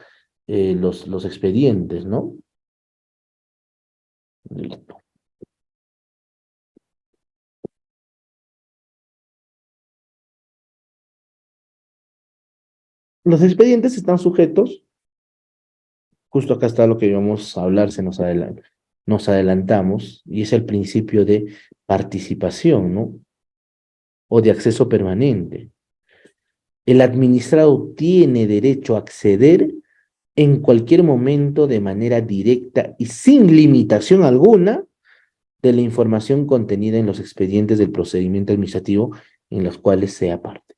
los expedientes, ¿no? Listo. Los expedientes están sujetos, justo acá está lo que íbamos a hablar, nos adelantamos, y es el principio de participación, ¿no? O de acceso permanente. El administrado tiene derecho a acceder en cualquier momento de manera directa y sin limitación alguna de la información contenida en los expedientes del procedimiento administrativo en los cuales sea parte.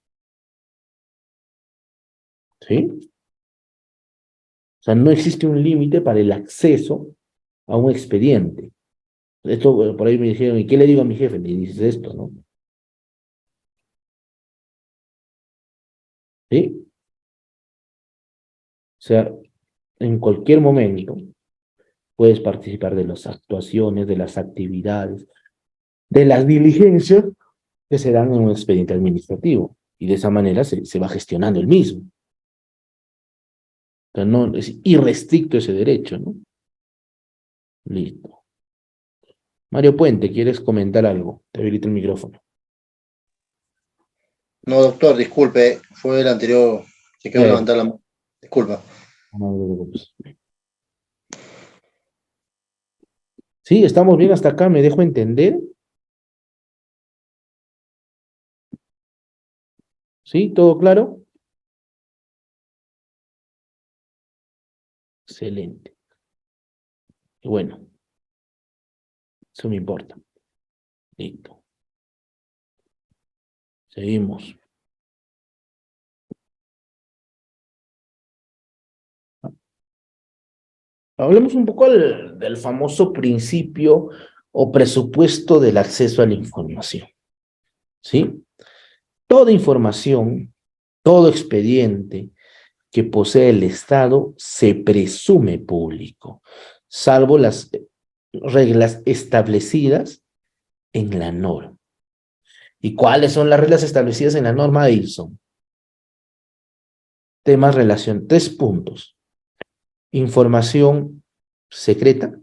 ¿Sí? O sea, no existe un límite para el acceso a un expediente. Esto por ahí me dijeron, ¿y qué le digo a mi jefe? Le dices esto, ¿no? ¿Sí? O sea, en cualquier momento puedes participar de las actuaciones, de las actividades, de las diligencias que se dan en un expediente administrativo. Y de esa manera se va gestionando el mismo. O sea, no, es irrestricto ese derecho, ¿no? Listo. Mario Puente, ¿quieres comentar algo? Te habilito el micrófono. No, doctor, disculpe, fue el anterior que quedó Eh, levantar la mano. Disculpa. no te preocupes. Sí, estamos bien hasta acá, ¿me dejo entender? ¿Sí? ¿Todo claro? Excelente. Y bueno, eso me importa. Listo. Seguimos. Hablemos un poco del famoso principio o presupuesto del acceso a la información. ¿Sí? Toda información, todo expediente que posee el Estado se presume público, salvo las reglas establecidas en la norma. ¿Y cuáles son las reglas establecidas en la norma, Edison? Temas relación, 3 puntos. Información secreta,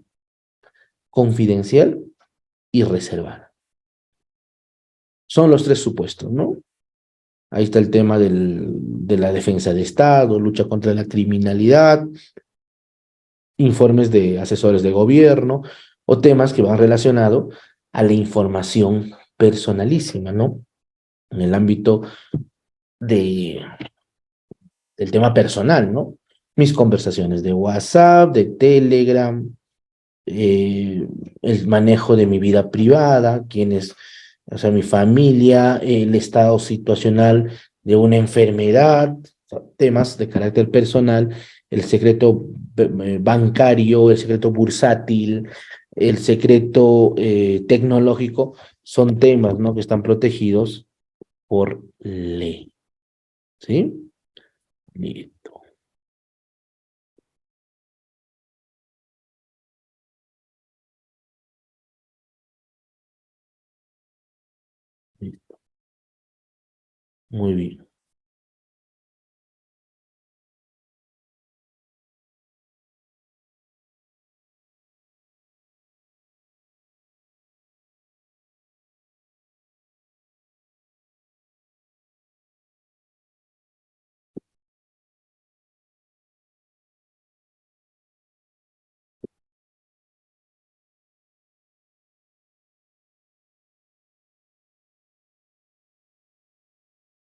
confidencial y reservada. Son los 3 supuestos, ¿no? Ahí está el tema de la defensa de Estado, lucha contra la criminalidad, informes de asesores de gobierno o temas que van relacionados a la información personalísima, ¿no? En el ámbito de, del tema personal, ¿no? Mis conversaciones de WhatsApp, de Telegram, el manejo de mi vida privada, o sea, mi familia, el estado situacional de una enfermedad, o sea, temas de carácter personal, el secreto bancario, el secreto bursátil, el secreto tecnológico, son temas, ¿no? Que están protegidos por ley. ¿Sí? Listo. Listo. Muy bien.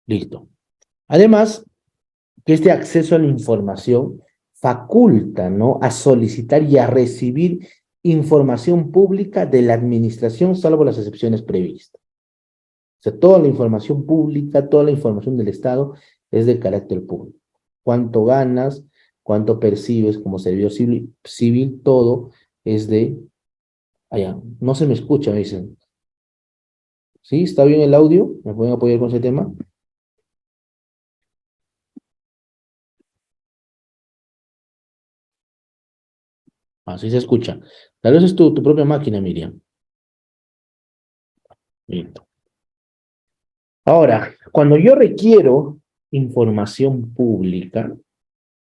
Listo. Además, que este acceso a la información faculta, ¿no? A solicitar y a recibir información pública de la administración, salvo las excepciones previstas. O sea, toda la información pública, toda la información del Estado es de carácter público. Cuánto ganas, cuánto percibes como servidor civil, todo es de allá. No se me escucha, me dicen. ¿Sí? ¿Está bien el audio? ¿Me pueden apoyar con ese tema? Así se escucha. Tal vez es tu propia máquina, Miriam. Listo. Ahora, cuando yo requiero información pública,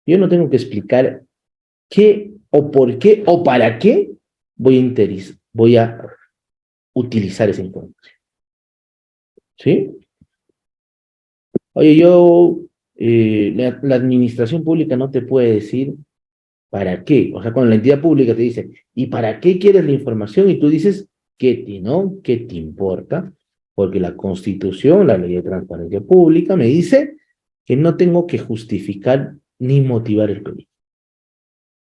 yo no tengo que explicar qué o por qué o para qué voy a utilizar esa información. ¿Sí? Oye, la administración pública no te puede decir para qué. O sea, cuando la entidad pública te dice, ¿y para qué quieres la información? Y tú dices, ¿qué te, no? ¿Qué te importa? Porque la Constitución, la Ley de Transparencia Pública, me dice que no tengo que justificar ni motivar el pedido.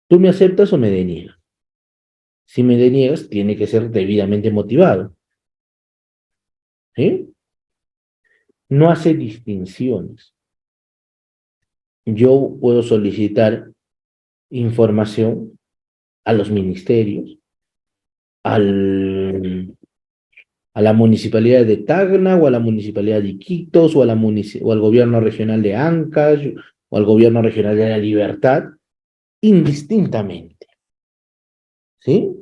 ¿Tú me aceptas o me deniegas? Si me deniegas, tiene que ser debidamente motivado. ¿Sí? No hace distinciones. Yo puedo solicitar información a los ministerios, al, a la municipalidad de Tacna, o a la municipalidad de Iquitos, o al gobierno regional de Ancash, o al gobierno regional de La Libertad, indistintamente. ¿Sí?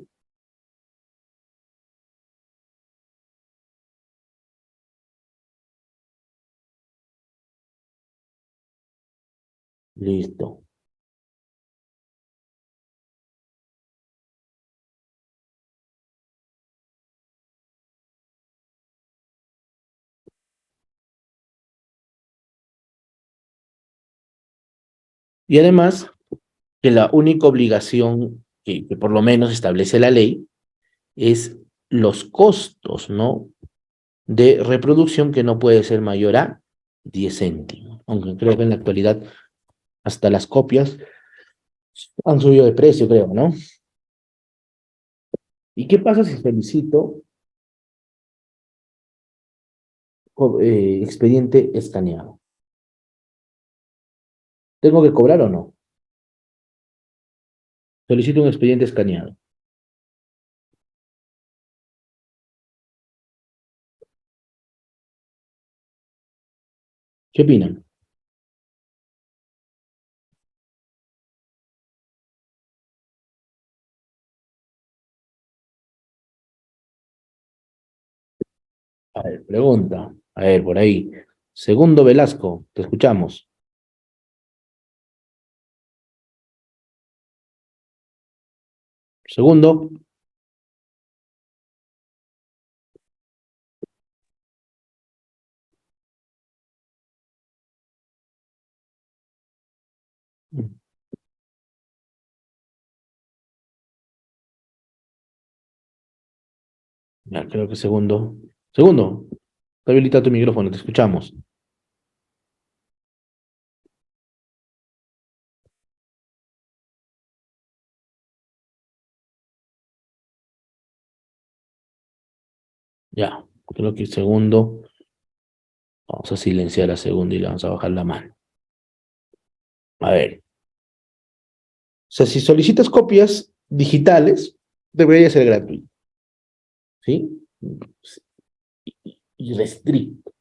Listo. Y además, que la única obligación que por lo menos establece la ley es los costos, ¿no? De reproducción, que no puede ser mayor a 10 céntimos. Aunque creo que en la actualidad hasta las copias han subido de precio, creo, ¿no? ¿Y qué pasa si solicito expediente escaneado? ¿Tengo que cobrar o no? Solicito un expediente escaneado. ¿Qué opinan? A ver, pregunta. A ver, por ahí. Segundo Velasco, te escuchamos. Segundo. Ya, creo que segundo. Segundo, habilita tu micrófono, te escuchamos. Ya, creo que segundo. Vamos a silenciar a segundo y le vamos a bajar la mano. A ver. O sea, si solicitas copias digitales, debería ser gratuito. ¿Sí? Y restricto.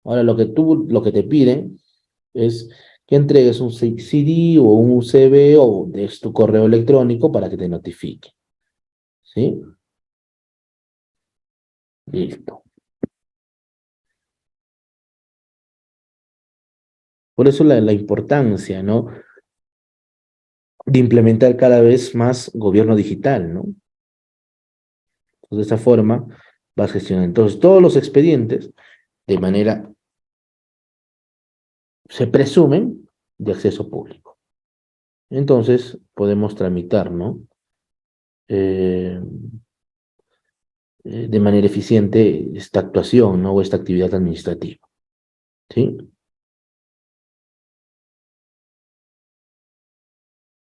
Ahora, lo que te piden es que entregues un CD o un USB o des tu correo electrónico para que te notifique. ¿Sí? Listo. Por eso la importancia, ¿no? De implementar cada vez más gobierno digital, ¿no? Pues de esta forma vas gestionando. Entonces, todos los expedientes, de manera, se presumen de acceso público. Entonces, podemos tramitar, ¿no? Eh, de manera eficiente esta actuación, ¿no? O esta actividad administrativa. ¿Sí?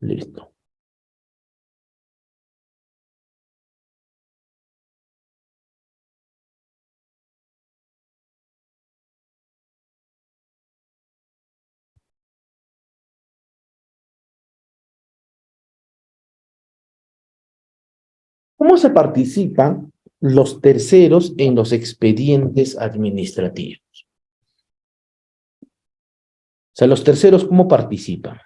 Listo. ¿Cómo se participan los terceros en los expedientes administrativos? O sea, los terceros, ¿cómo participan?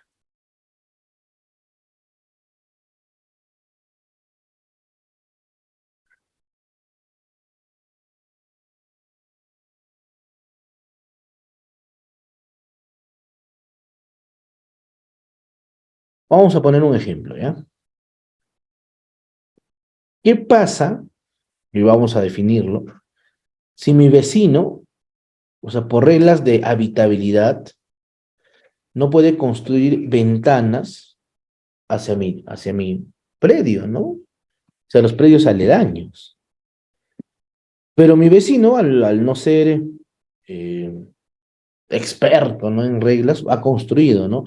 Vamos a poner un ejemplo, ¿ya? ¿Qué pasa? Y vamos a definirlo. Si mi vecino, o sea, por reglas de habitabilidad, no puede construir ventanas hacia mi predio, ¿no? O sea, los predios aledaños. Pero mi vecino, al no ser eh, experto, ¿no? En reglas, ha construido, ¿no?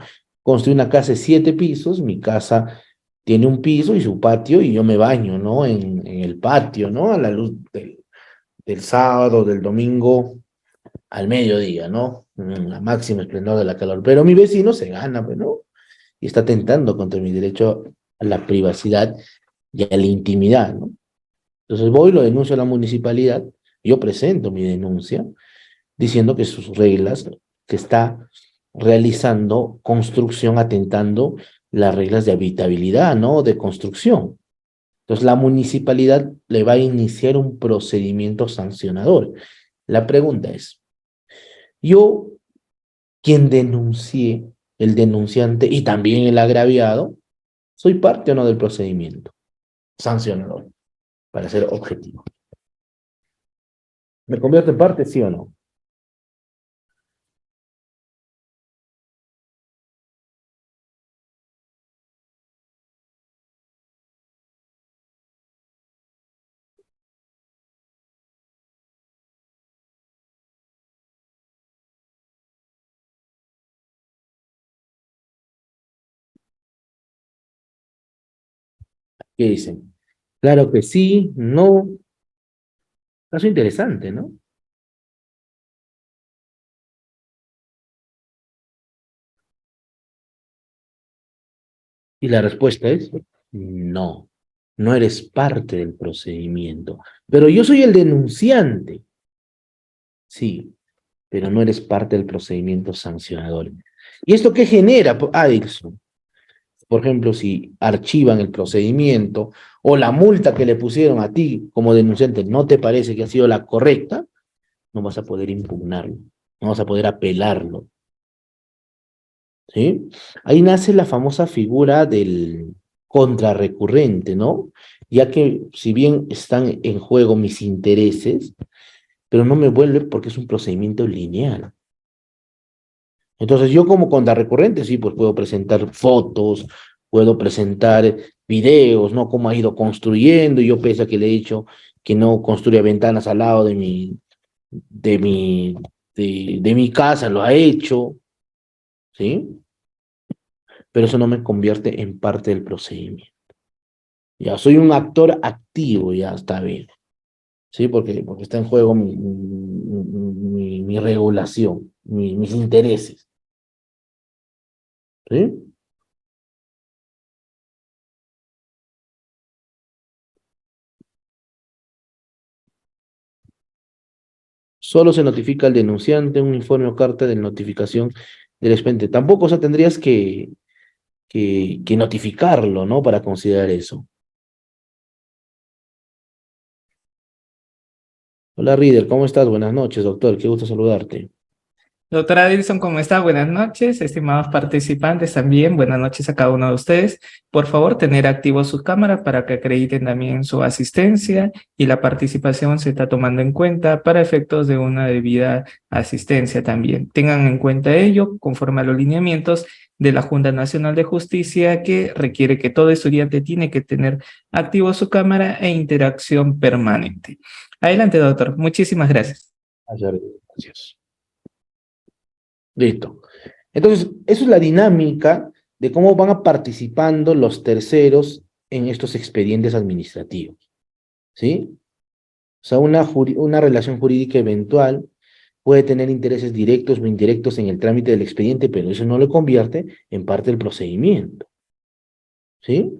Construí una casa de 7 pisos, mi casa tiene un piso y su patio, y yo me baño, ¿no? En el patio, ¿no? A la luz del sábado, del domingo, al mediodía, ¿no? En la máxima esplendor de la calor. Pero mi vecino se gana, pues, ¿no? Y está atentando contra mi derecho a la privacidad y a la intimidad, ¿no? Entonces voy, lo denuncio a la municipalidad, yo presento mi denuncia diciendo que sus reglas, que está realizando construcción atentando las reglas de habitabilidad, ¿no? De construcción. Entonces la municipalidad le va a iniciar un procedimiento sancionador. La pregunta es, yo, quien denuncié, el denunciante y también el agraviado, ¿soy parte o no del procedimiento sancionador? Para ser objetivo. ¿Me convierto en parte, sí o no? ¿Qué dicen? Claro que sí, no. Caso interesante, ¿no? Y la respuesta es no, no eres parte del procedimiento. Pero yo soy el denunciante. Sí, pero no eres parte del procedimiento sancionador. ¿Y esto qué genera, Adilson? Por ejemplo, si archivan el procedimiento o la multa que le pusieron a ti como denunciante no te parece que ha sido la correcta, no vas a poder impugnarlo, no vas a poder apelarlo. ¿Sí? Ahí nace la famosa figura del contrarrecurrente, ¿no? Ya que si bien están en juego mis intereses, pero no me vuelve porque es un procedimiento lineal. Entonces yo como contrarrecurrente, sí, pues puedo presentar fotos, puedo presentar videos, ¿no? Cómo ha ido construyendo, y yo pese a que le he dicho que no construya ventanas al lado de mi, de mi casa, lo ha hecho, ¿sí? Pero eso no me convierte en parte del procedimiento. Ya soy un actor activo, ya está bien, ¿sí? Porque está en juego mi regulación, mis intereses, ¿sí? Solo se notifica al denunciante un informe o carta de notificación del expediente. Tampoco, o sea, tendrías que notificarlo, ¿no? Para considerar eso. Hola, Reader, ¿cómo estás? Buenas noches, doctor. Qué gusto saludarte. Doctora Dilson, ¿cómo está? Buenas noches, estimados participantes también. Buenas noches a cada uno de ustedes. Por favor, tener activo su cámara para que acrediten también su asistencia y la participación se está tomando en cuenta para efectos de una debida asistencia también. Tengan en cuenta ello conforme a los lineamientos de la Junta Nacional de Justicia, que requiere que todo estudiante tiene que tener activo su cámara e interacción permanente. Adelante, doctor. Muchísimas gracias. Gracias. Listo. Entonces, eso es la dinámica de cómo van participando los terceros en estos expedientes administrativos, ¿sí? O sea, una relación jurídica eventual puede tener intereses directos o indirectos en el trámite del expediente, pero eso no lo convierte en parte del procedimiento, ¿sí?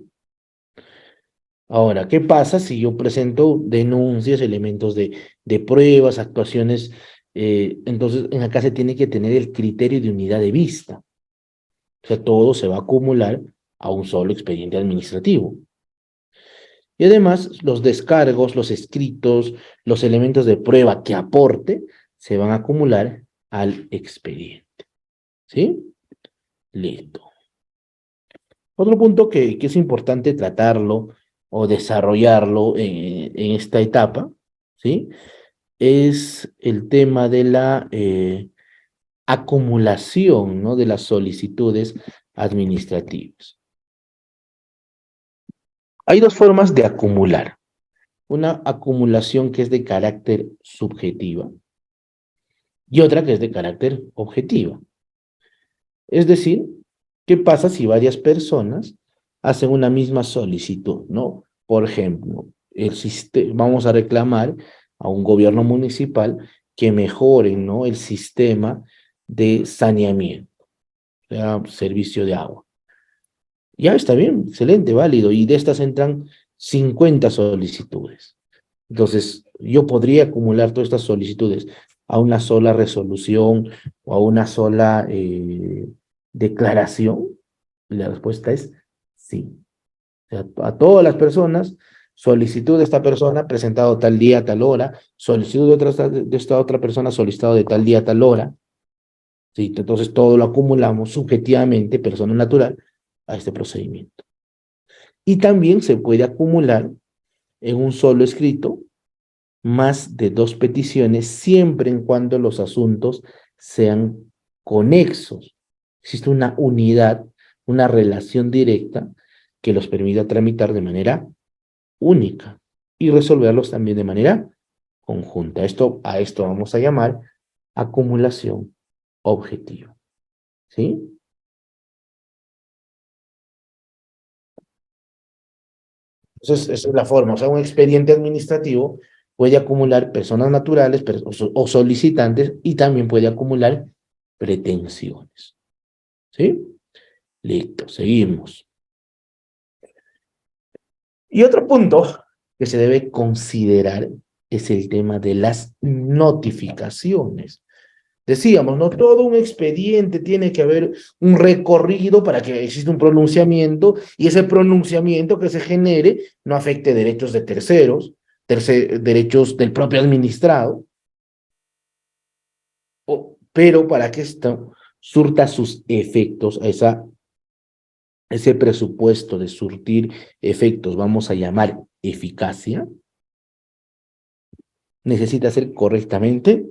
Ahora, ¿qué pasa si yo presento denuncias, elementos de pruebas, actuaciones? Entonces, en acá se tiene que tener el criterio de unidad de vista. O sea, todo se va a acumular a un solo expediente administrativo. Y además, los descargos, los escritos, los elementos de prueba que aporte, se van a acumular al expediente. ¿Sí? Listo. Otro punto que es importante tratarlo o desarrollarlo en esta etapa, ¿sí? Es el tema de la acumulación, ¿no? De las solicitudes administrativas. Hay dos formas de acumular. Una acumulación que es de carácter subjetiva y otra que es de carácter objetiva. Es decir, ¿qué pasa si varias personas hacen una misma solicitud, ¿no? Por ejemplo, vamos a reclamar a un gobierno municipal que mejoren, ¿no? El sistema de saneamiento, o sea, servicio de agua. Ya está bien, excelente, válido. Y de estas entran 50 solicitudes. Entonces, yo podría acumular todas estas solicitudes a una sola resolución o a una sola declaración. Y la respuesta es sí. O sea, a todas las personas, solicitud de esta persona presentado tal día, tal hora, solicitud de esta otra persona solicitado de tal día, tal hora. ¿Sí? Entonces, todo lo acumulamos subjetivamente, persona natural, a este procedimiento. Y también se puede acumular en un solo escrito más de 2 peticiones, siempre en cuando los asuntos sean conexos. Existe una unidad, una relación directa que los permita tramitar de manera única y resolverlos también de manera conjunta. A esto vamos a llamar acumulación objetiva. ¿Sí? Entonces, esa es la forma. O sea, un expediente administrativo puede acumular personas naturales o solicitantes y también puede acumular pretensiones. ¿Sí? Listo, seguimos. Y otro punto que se debe considerar es el tema de las notificaciones. Decíamos, no todo un expediente tiene que haber un recorrido para que exista un pronunciamiento y ese pronunciamiento que se genere no afecte derechos de terceros, derechos del propio administrado, pero para que esto surta sus efectos, ese presupuesto de surtir efectos, vamos a llamar eficacia, necesita ser correctamente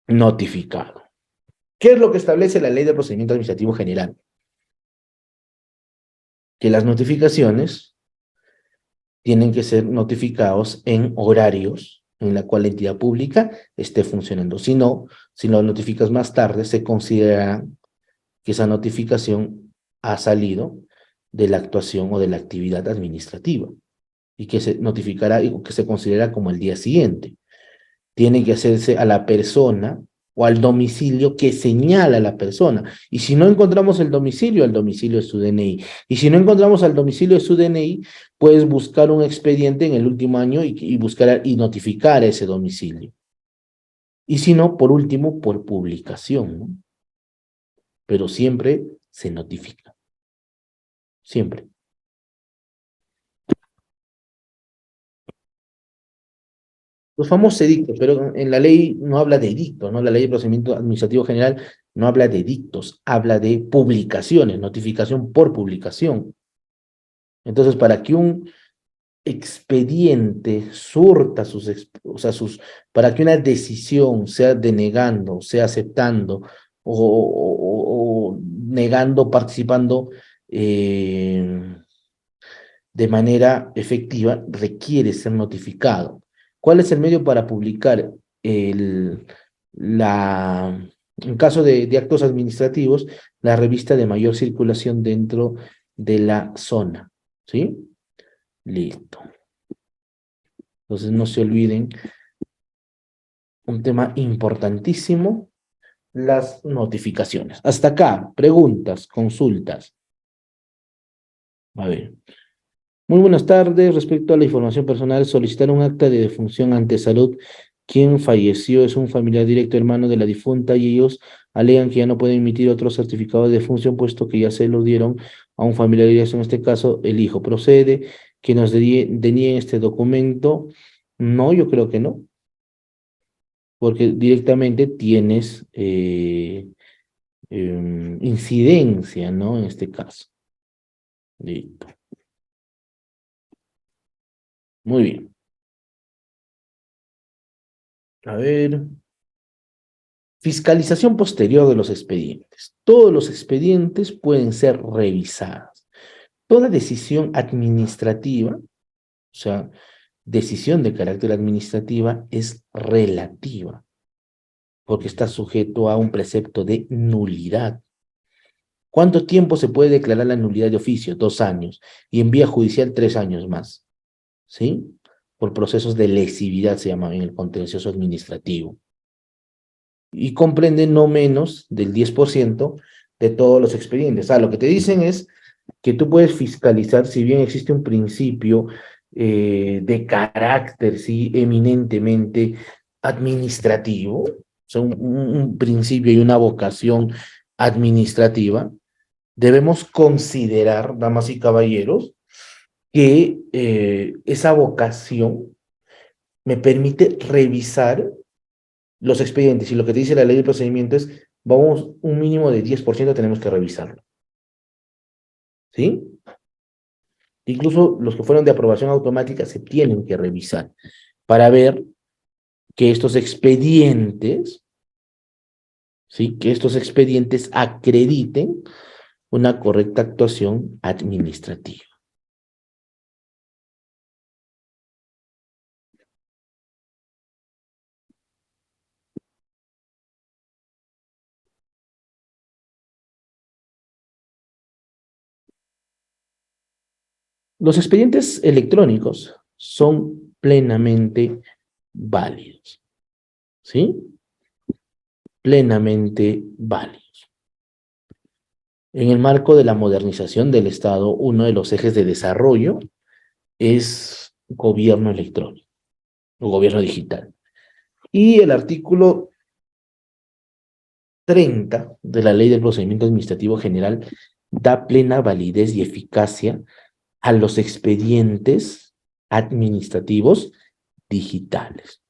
notificado. ¿Qué es lo que establece la Ley de Procedimiento Administrativo General? Que las notificaciones tienen que ser notificados en horarios en la cual la entidad pública esté funcionando. Si no, si lo notificas más tarde, se considera que esa notificación ha salido de la actuación o de la actividad administrativa y que se notificará y que se considera como el día siguiente. Tiene que hacerse a la persona o al domicilio que señala la persona. Y si no encontramos el domicilio es su DNI. Y si no encontramos al domicilio de su DNI, puedes buscar un expediente en el último año y buscar y notificar ese domicilio. Y si no, por último, por publicación, ¿no? Pero siempre se notifica. Siempre. Los famosos edictos, pero en la ley no habla de edictos, ¿no? La ley de procedimiento administrativo general no habla de edictos, habla de publicaciones, notificación por publicación. Entonces, para que un expediente surta para que una decisión sea denegando, sea aceptando o negando, participando de manera efectiva, requiere ser notificado. ¿Cuál es el medio para publicar en caso de actos administrativos, la revista de mayor circulación dentro de la zona? ¿Sí? Listo. Entonces no se olviden, un tema importantísimo, las notificaciones. Hasta acá, preguntas, consultas. A ver. Muy buenas tardes. Respecto a la información personal, solicitar un acta de defunción ante salud. Quien falleció es un familiar directo hermano de la difunta y ellos alegan que ya no pueden emitir otro certificado de defunción puesto que ya se lo dieron a un familiar directo, en este caso el hijo. ¿Procede que nos denieguen este documento? No, yo creo que no, porque directamente tienes incidencia, ¿no? En este caso. Listo. Muy bien. A ver. Fiscalización posterior de los expedientes. Todos los expedientes pueden ser revisados. Toda decisión administrativa, o sea, decisión de carácter administrativa, es relativa, porque está sujeto a un precepto de nulidad. ¿Cuánto tiempo se puede declarar la nulidad de oficio? 2 años. Y en vía judicial, 3 años más. ¿Sí? Por procesos de lesividad se llama en el contencioso administrativo. Y comprende no menos del 10% de todos los expedientes. Lo que te dicen es que tú puedes fiscalizar, si bien existe un principio de carácter, sí, eminentemente administrativo, o sea, un principio y una vocación administrativa, debemos considerar, damas y caballeros, que esa vocación me permite revisar los expedientes, y lo que te dice la ley de procedimiento es, vamos, un mínimo de 10% tenemos que revisarlo. ¿Sí? Incluso los que fueron de aprobación automática se tienen que revisar para ver que estos expedientes, ¿sí? Que estos expedientes acrediten una correcta actuación administrativa. Los expedientes electrónicos son plenamente válidos, ¿sí? Plenamente válidos. En el marco de la modernización del Estado, uno de los ejes de desarrollo es gobierno electrónico o gobierno digital. Y el artículo 30 de la Ley del Procedimiento Administrativo General da plena validez y eficacia a los expedientes administrativos digitales,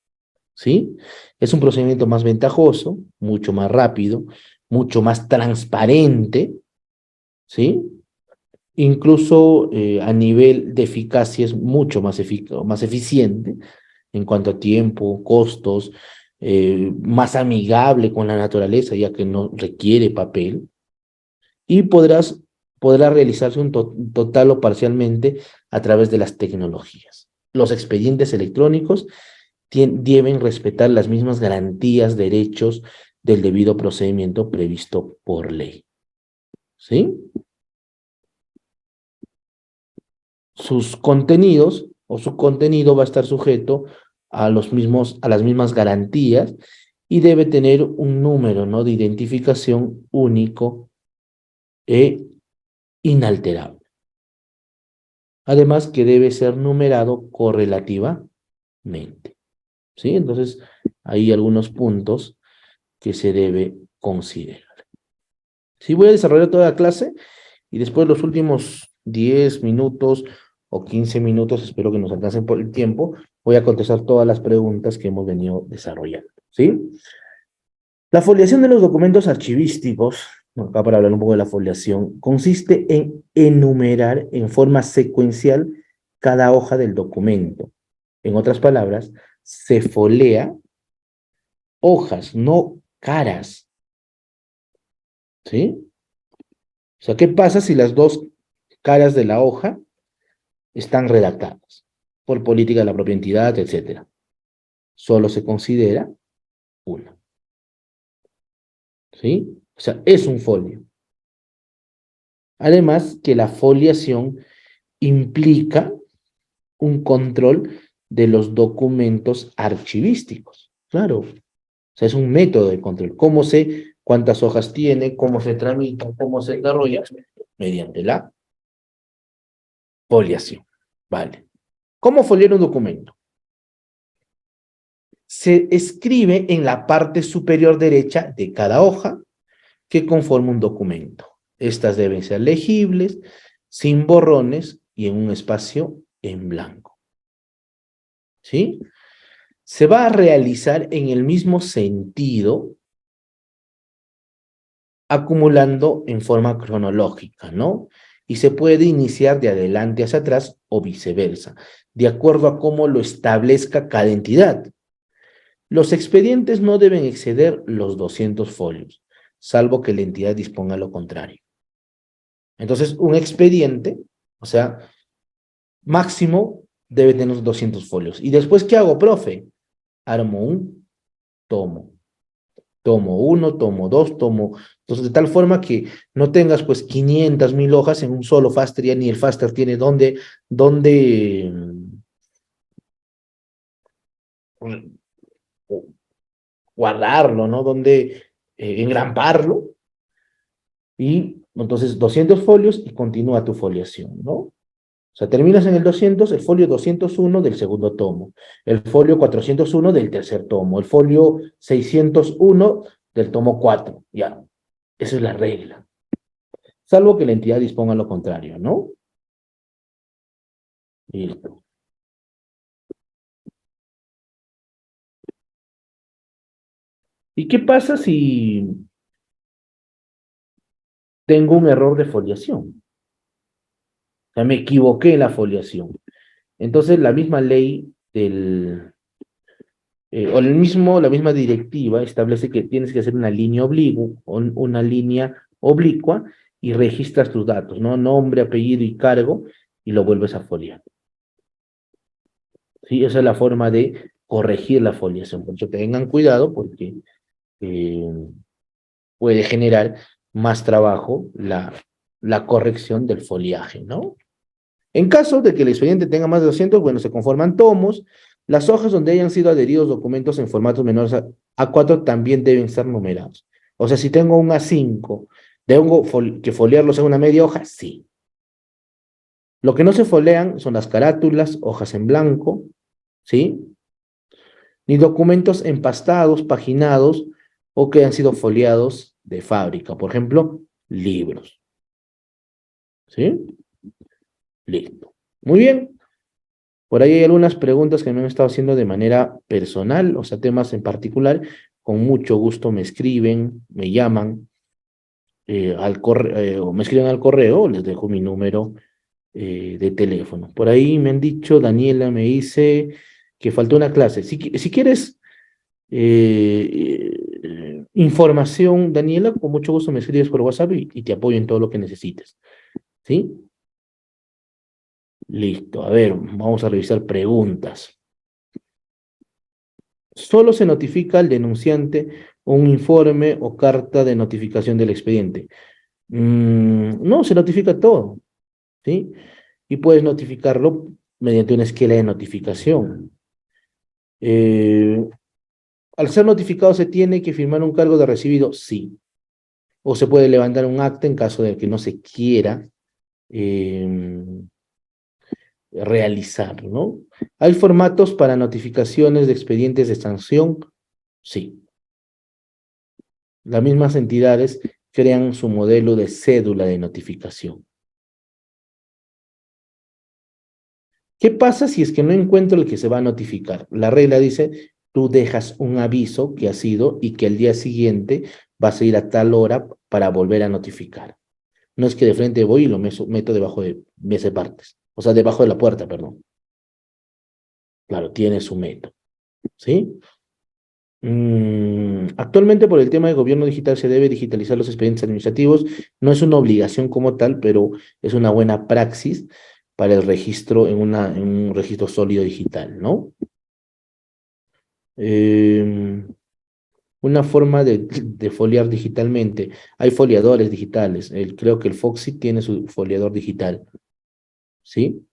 ¿sí? Es un procedimiento más ventajoso, mucho más rápido, mucho más transparente, ¿sí? Incluso a nivel de eficacia es mucho más eficiente en cuanto a tiempo, costos, más amigable con la naturaleza, ya que no requiere papel, y podrá realizarse un total o parcialmente a través de las tecnologías. Los expedientes electrónicos deben respetar las mismas garantías, derechos del debido procedimiento previsto por ley. ¿Sí? Sus contenidos o su contenido va a estar sujeto a las mismas garantías y debe tener un número, ¿no?, de identificación único e inalterable. Además que debe ser numerado correlativamente. ¿Sí? Entonces, hay algunos puntos que se debe considerar. Sí, voy a desarrollar toda la clase y después los últimos 10 minutos o 15 minutos, espero que nos alcancen por el tiempo, voy a contestar todas las preguntas que hemos venido desarrollando. ¿Sí? La foliación de los documentos archivísticos, acá para hablar un poco de la foliación, consiste en enumerar en forma secuencial cada hoja del documento. En otras palabras, se folea hojas, no caras. ¿Sí? O sea, ¿qué pasa si las dos caras de la hoja están redactadas por política de la propia entidad, etcétera? Solo se considera una. ¿Sí? O sea, es un folio. Además que la foliación implica un control de los documentos archivísticos. Claro. O sea, es un método de control. ¿Cómo sé cuántas hojas tiene? ¿Cómo se tramita? ¿Cómo se desarrolla? Mediante la foliación. Vale. ¿Cómo foliar un documento? Se escribe en la parte superior derecha de cada hoja que conforma un documento. Estas deben ser legibles, sin borrones y en un espacio en blanco. ¿Sí? Se va a realizar en el mismo sentido, acumulando en forma cronológica, ¿no? y se puede iniciar de adelante hacia atrás o viceversa, de acuerdo a cómo lo establezca cada entidad. Los expedientes no deben exceder los 200 folios, salvo que la entidad disponga lo contrario. Entonces, un expediente, o sea, máximo debe tener 200 folios. ¿Y después qué hago, profe? Armo un tomo. Tomo uno, tomo dos, tomo... Entonces, de tal forma que no tengas pues 500.000 hojas en un solo Faster, ya ni el Faster tiene dónde guardarlo, ¿no? Donde engramparlo. Y entonces 200 folios y continúa tu foliación, ¿no? O sea, terminas en el 200, el folio 201 del segundo tomo, el folio 401 del tercer tomo, el folio 601 del tomo 4, ya. Esa es la regla. Salvo que la entidad disponga lo contrario, ¿no? Listo. ¿Y qué pasa si tengo un error de foliación? O sea, me equivoqué en la foliación. Entonces, la misma ley o la misma directiva establece que tienes que hacer una línea una línea oblicua y registras tus datos, ¿no? Nombre, apellido y cargo, y lo vuelves a foliar. ¿Sí? Esa es la forma de corregir la foliación. Por eso tengan cuidado porque eh, puede generar más trabajo la corrección del foliaje, ¿no? En caso de que el expediente tenga más de 200, bueno, se conforman tomos. Las hojas donde hayan sido adheridos documentos en formatos menores a A4 también deben ser numerados. O sea, si tengo un A5, ¿tengo que foliarlos en una media hoja? Sí. Lo que no se folean son las carátulas, hojas en blanco, ¿sí? Ni documentos empastados, paginados o que han sido foliados de fábrica. Por ejemplo, libros. ¿Sí? Listo. Muy bien. Por ahí hay algunas preguntas que me han estado haciendo de manera personal, o sea, temas en particular. Con mucho gusto me escriben, me llaman al correo, o me escriben al correo, o les dejo mi número de teléfono. Por ahí me han dicho, Daniela me dice que faltó una clase. Si quieres información, Daniela, con mucho gusto me escribes por WhatsApp y te apoyo en todo lo que necesites. ¿Sí? Listo. A ver, vamos a revisar preguntas. Solo se notifica al denunciante un informe o carta de notificación del expediente. No, se notifica todo, ¿sí? Y puedes notificarlo mediante una esquela de notificación. Eh, Al ser notificado, ¿se tiene que firmar un cargo de recibido? Sí. O se puede levantar un acta en caso de que no se quiera eh, realizar, ¿no? ¿Hay formatos para notificaciones de expedientes de sanción? Sí. Las mismas entidades crean su modelo de cédula de notificación. ¿Qué pasa si es que no encuentro el que se va a notificar? La regla dice, tú dejas un aviso que ha sido y que el día siguiente vas a ir a tal hora para volver a notificar. No es que de frente voy y lo meto debajo de mesa de partes. O sea, debajo de la puerta, perdón. Claro, tiene su método. ¿Sí? Actualmente por el tema de gobierno digital se debe digitalizar los expedientes administrativos. No es una obligación como tal, pero es una buena praxis para el registro en un registro sólido digital, ¿no? Una forma de foliar digitalmente. Hay foliadores digitales. Creo que el Foxy tiene su foliador digital. ¿Sí?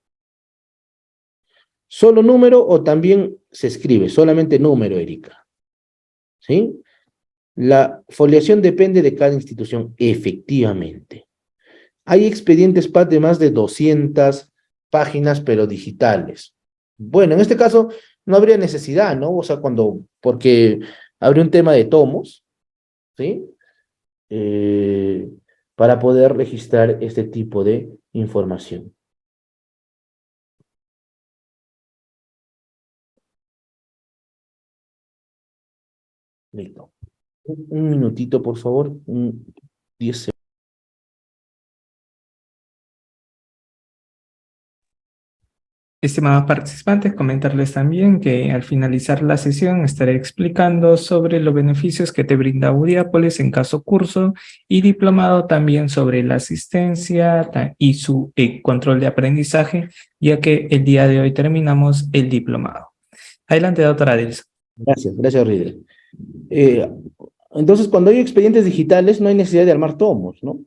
¿Solo número o también se escribe? Solamente número, Erika. ¿Sí? La foliación depende de cada institución, efectivamente. Hay expedientes PAT de más de 200 páginas, pero digitales. Bueno, en este caso no habría necesidad, ¿no? O sea, porque habría un tema de tomos, ¿sí? Eh, para poder registrar este tipo de información. Listo. Un minutito, por favor. 10 segundos. Estimados participantes, comentarles también que al finalizar la sesión estaré explicando sobre los beneficios que te brinda Audiápolis en caso curso y diplomado, también sobre la asistencia y su control de aprendizaje, ya que el día de hoy terminamos el diplomado. Adelante, doctora Dilson. Gracias, Ridley. Entonces, cuando hay expedientes digitales, no hay necesidad de armar tomos, ¿no?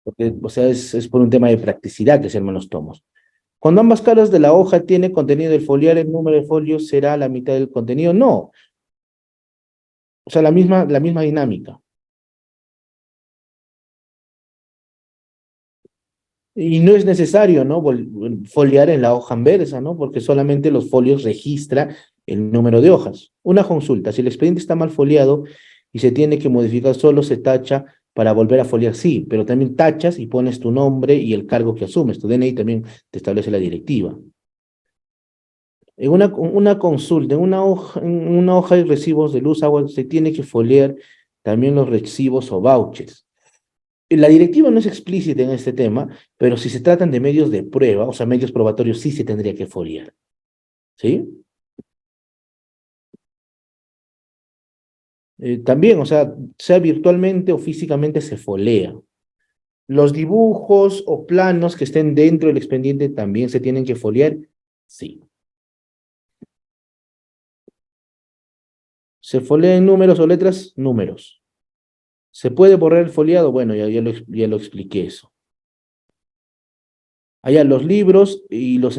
Porque, o sea, es por un tema de practicidad que se arman los tomos. Cuando ambas caras de la hoja tiene contenido del foliar, el número de folios será la mitad del contenido. No. O sea, la misma dinámica. Y no es necesario, ¿no? Foliar en la hoja inversa, ¿no? Porque solamente los folios registra el número de hojas. Una consulta, si el expediente está mal foliado y se tiene que modificar, solo se tacha para volver a foliar, sí, pero también tachas y pones tu nombre y el cargo que asumes. Tu DNI también te establece la directiva. En una consulta, en una hoja de recibos de luz, agua, se tiene que foliar también los recibos o vouchers. La directiva no es explícita en este tema, pero si se tratan de medios de prueba, o sea, medios probatorios, sí se tendría que foliar. ¿Sí? También, o sea virtualmente o físicamente se folea. Los dibujos o planos que estén dentro del expediente también se tienen que foliar. Sí. ¿Se folea en números o letras? Números. ¿Se puede borrar el foliado? Bueno, ya lo expliqué eso. Allá los libros y los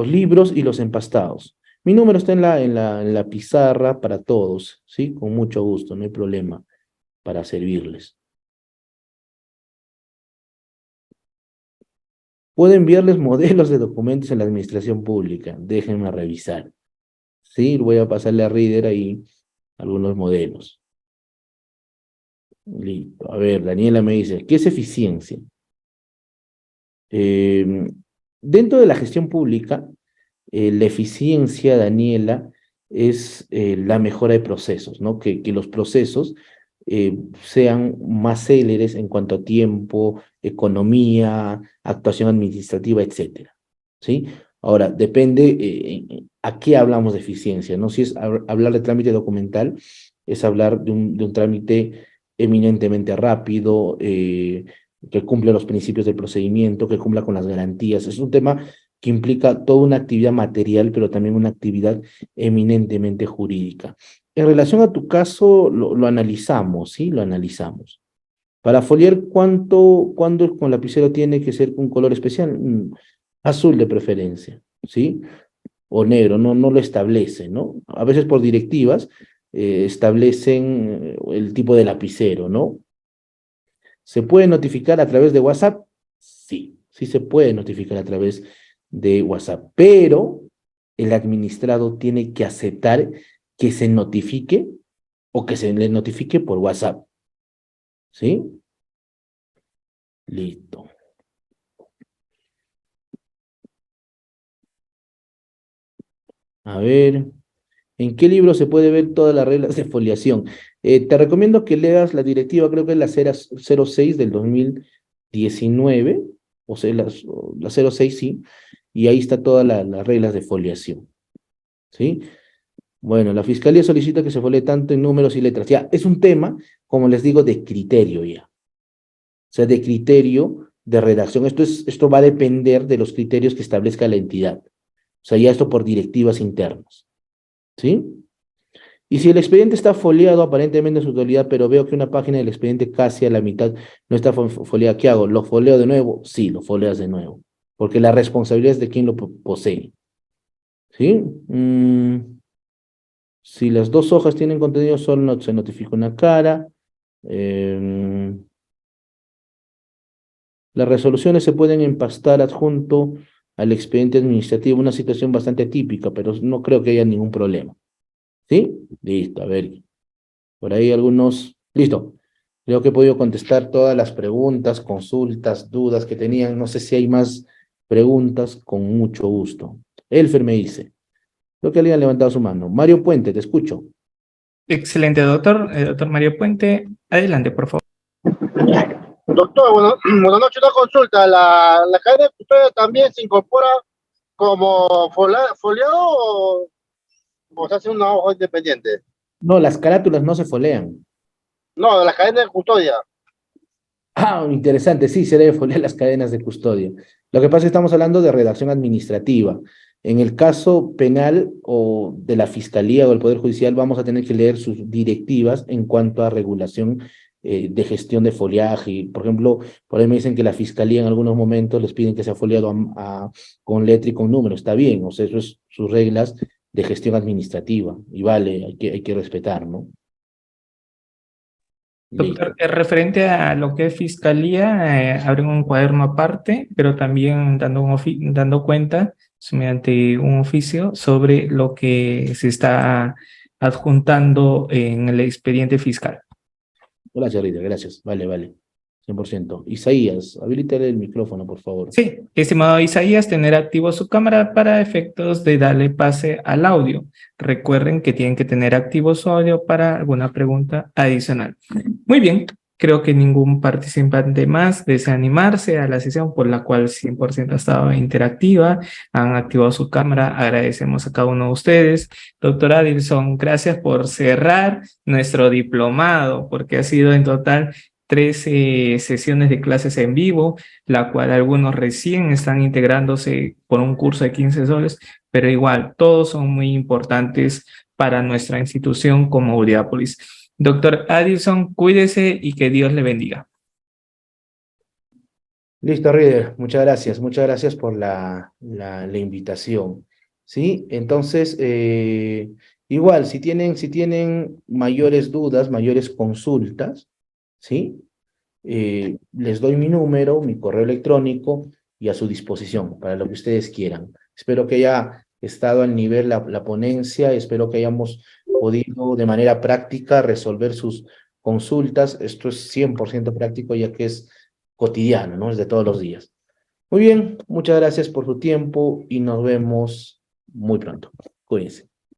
libros y los empastados. Mi número está en la pizarra para todos, ¿sí? Con mucho gusto, no hay problema para servirles. Puedo enviarles modelos de documentos en la administración pública. Déjenme revisar. Sí, voy a pasarle a Reader ahí algunos modelos. Listo. A ver, Daniela me dice, ¿qué es eficiencia? Dentro de la gestión pública, la eficiencia, Daniela, es la mejora de procesos, ¿no? Que los procesos sean más céleres en cuanto a tiempo, economía, actuación administrativa, etcétera, ¿sí? Ahora, depende a qué hablamos de eficiencia, ¿no? Si es hablar de trámite documental, es hablar de un trámite eminentemente rápido, que cumpla los principios del procedimiento, que cumpla con las garantías. Es un tema que implica toda una actividad material, pero también una actividad eminentemente jurídica. En relación a tu caso, lo analizamos, ¿sí? Lo analizamos. Para foliar, ¿cuándo con lapicero tiene que ser un color especial? Azul de preferencia, ¿sí? O negro, no lo establece, ¿no? A veces por directivas establecen el tipo de lapicero, ¿no? ¿Se puede notificar a través de WhatsApp? Sí, sí se puede notificar a través de WhatsApp, pero el administrado tiene que aceptar que se notifique o que se le notifique por WhatsApp. ¿Sí? Listo. A ver, ¿en qué libro se puede ver todas las reglas de foliación? Te recomiendo que leas la directiva, creo que es la 06 del 2019, o sea, la 06, sí, y ahí está todas las reglas de foliación. ¿Sí? Bueno, la Fiscalía solicita que se folee tanto en números y letras. Ya, es un tema, como les digo, de criterio ya. O sea, de criterio de redacción. Esto va a depender de los criterios que establezca la entidad. O sea, ya esto por directivas internas. ¿Sí? Y si el expediente está foliado aparentemente en su totalidad, pero veo que una página del expediente casi a la mitad no está foliada, ¿qué hago? ¿Lo foleo de nuevo? Sí, lo foleas de nuevo. Porque la responsabilidad es de quien lo posee. ¿Sí? Si las dos hojas tienen contenido, solo se notifica una cara. Las resoluciones se pueden empastar adjunto al expediente administrativo, una situación bastante atípica, pero no creo que haya ningún problema. ¿Sí? Listo, a ver. Por ahí algunos. Listo. Creo que he podido contestar todas las preguntas, consultas, dudas que tenían. No sé si hay más preguntas, con mucho gusto. Elfer me dice. Creo que alguien ha levantado su mano. Mario Puente, te escucho. Excelente, doctor. Doctor Mario Puente, adelante, por favor. Doctor, buenas noches, una consulta. ¿La cadena de custodia también se incorpora como foliado o se hace una hoja independiente? No, las carátulas no se folean. No, de la cadena de custodia. Ah, interesante, sí, se debe foliar las cadenas de custodia. Lo que pasa es que estamos hablando de redacción administrativa. En el caso penal o de la Fiscalía o del Poder Judicial, vamos a tener que leer sus directivas en cuanto a regulación de gestión de foliaje. Y, por ejemplo, por ahí me dicen que la Fiscalía en algunos momentos les piden que sea foliado con letra y con número. Está bien, o sea, eso es sus reglas de gestión administrativa. Y vale, hay que respetar, ¿no? Listo. Doctor, referente a lo que es fiscalía, abren un cuaderno aparte, pero también dando cuenta mediante un oficio sobre lo que se está adjuntando en el expediente fiscal. Gracias, Rita, gracias. Vale, vale. 100%. Isaías, habilítale el micrófono, por favor. Sí, estimado Isaías, tener activo su cámara para efectos de darle pase al audio. Recuerden que tienen que tener activo su audio para alguna pregunta adicional. Muy bien, creo que ningún participante más desea animarse a la sesión, por la cual 100% ha estado interactiva, han activado su cámara, agradecemos a cada uno de ustedes. Doctor Adilson, gracias por cerrar nuestro diplomado, porque ha sido en total 13 sesiones de clases en vivo, la cual algunos recién están integrándose por un curso de 15 soles, pero igual, todos son muy importantes para nuestra institución como Uriápolis. Doctor Addison, cuídese y que Dios le bendiga. Listo, Reader, muchas gracias por la invitación. ¿Sí? Entonces, igual, si tienen mayores dudas, mayores consultas, ¿sí? Les doy mi número, mi correo electrónico y a su disposición para lo que ustedes quieran. Espero que haya estado al nivel la ponencia, espero que hayamos podido de manera práctica resolver sus consultas. Esto es 100% práctico ya que es cotidiano, ¿no? Es de todos los días. Muy bien, muchas gracias por su tiempo y nos vemos muy pronto. Cuídense.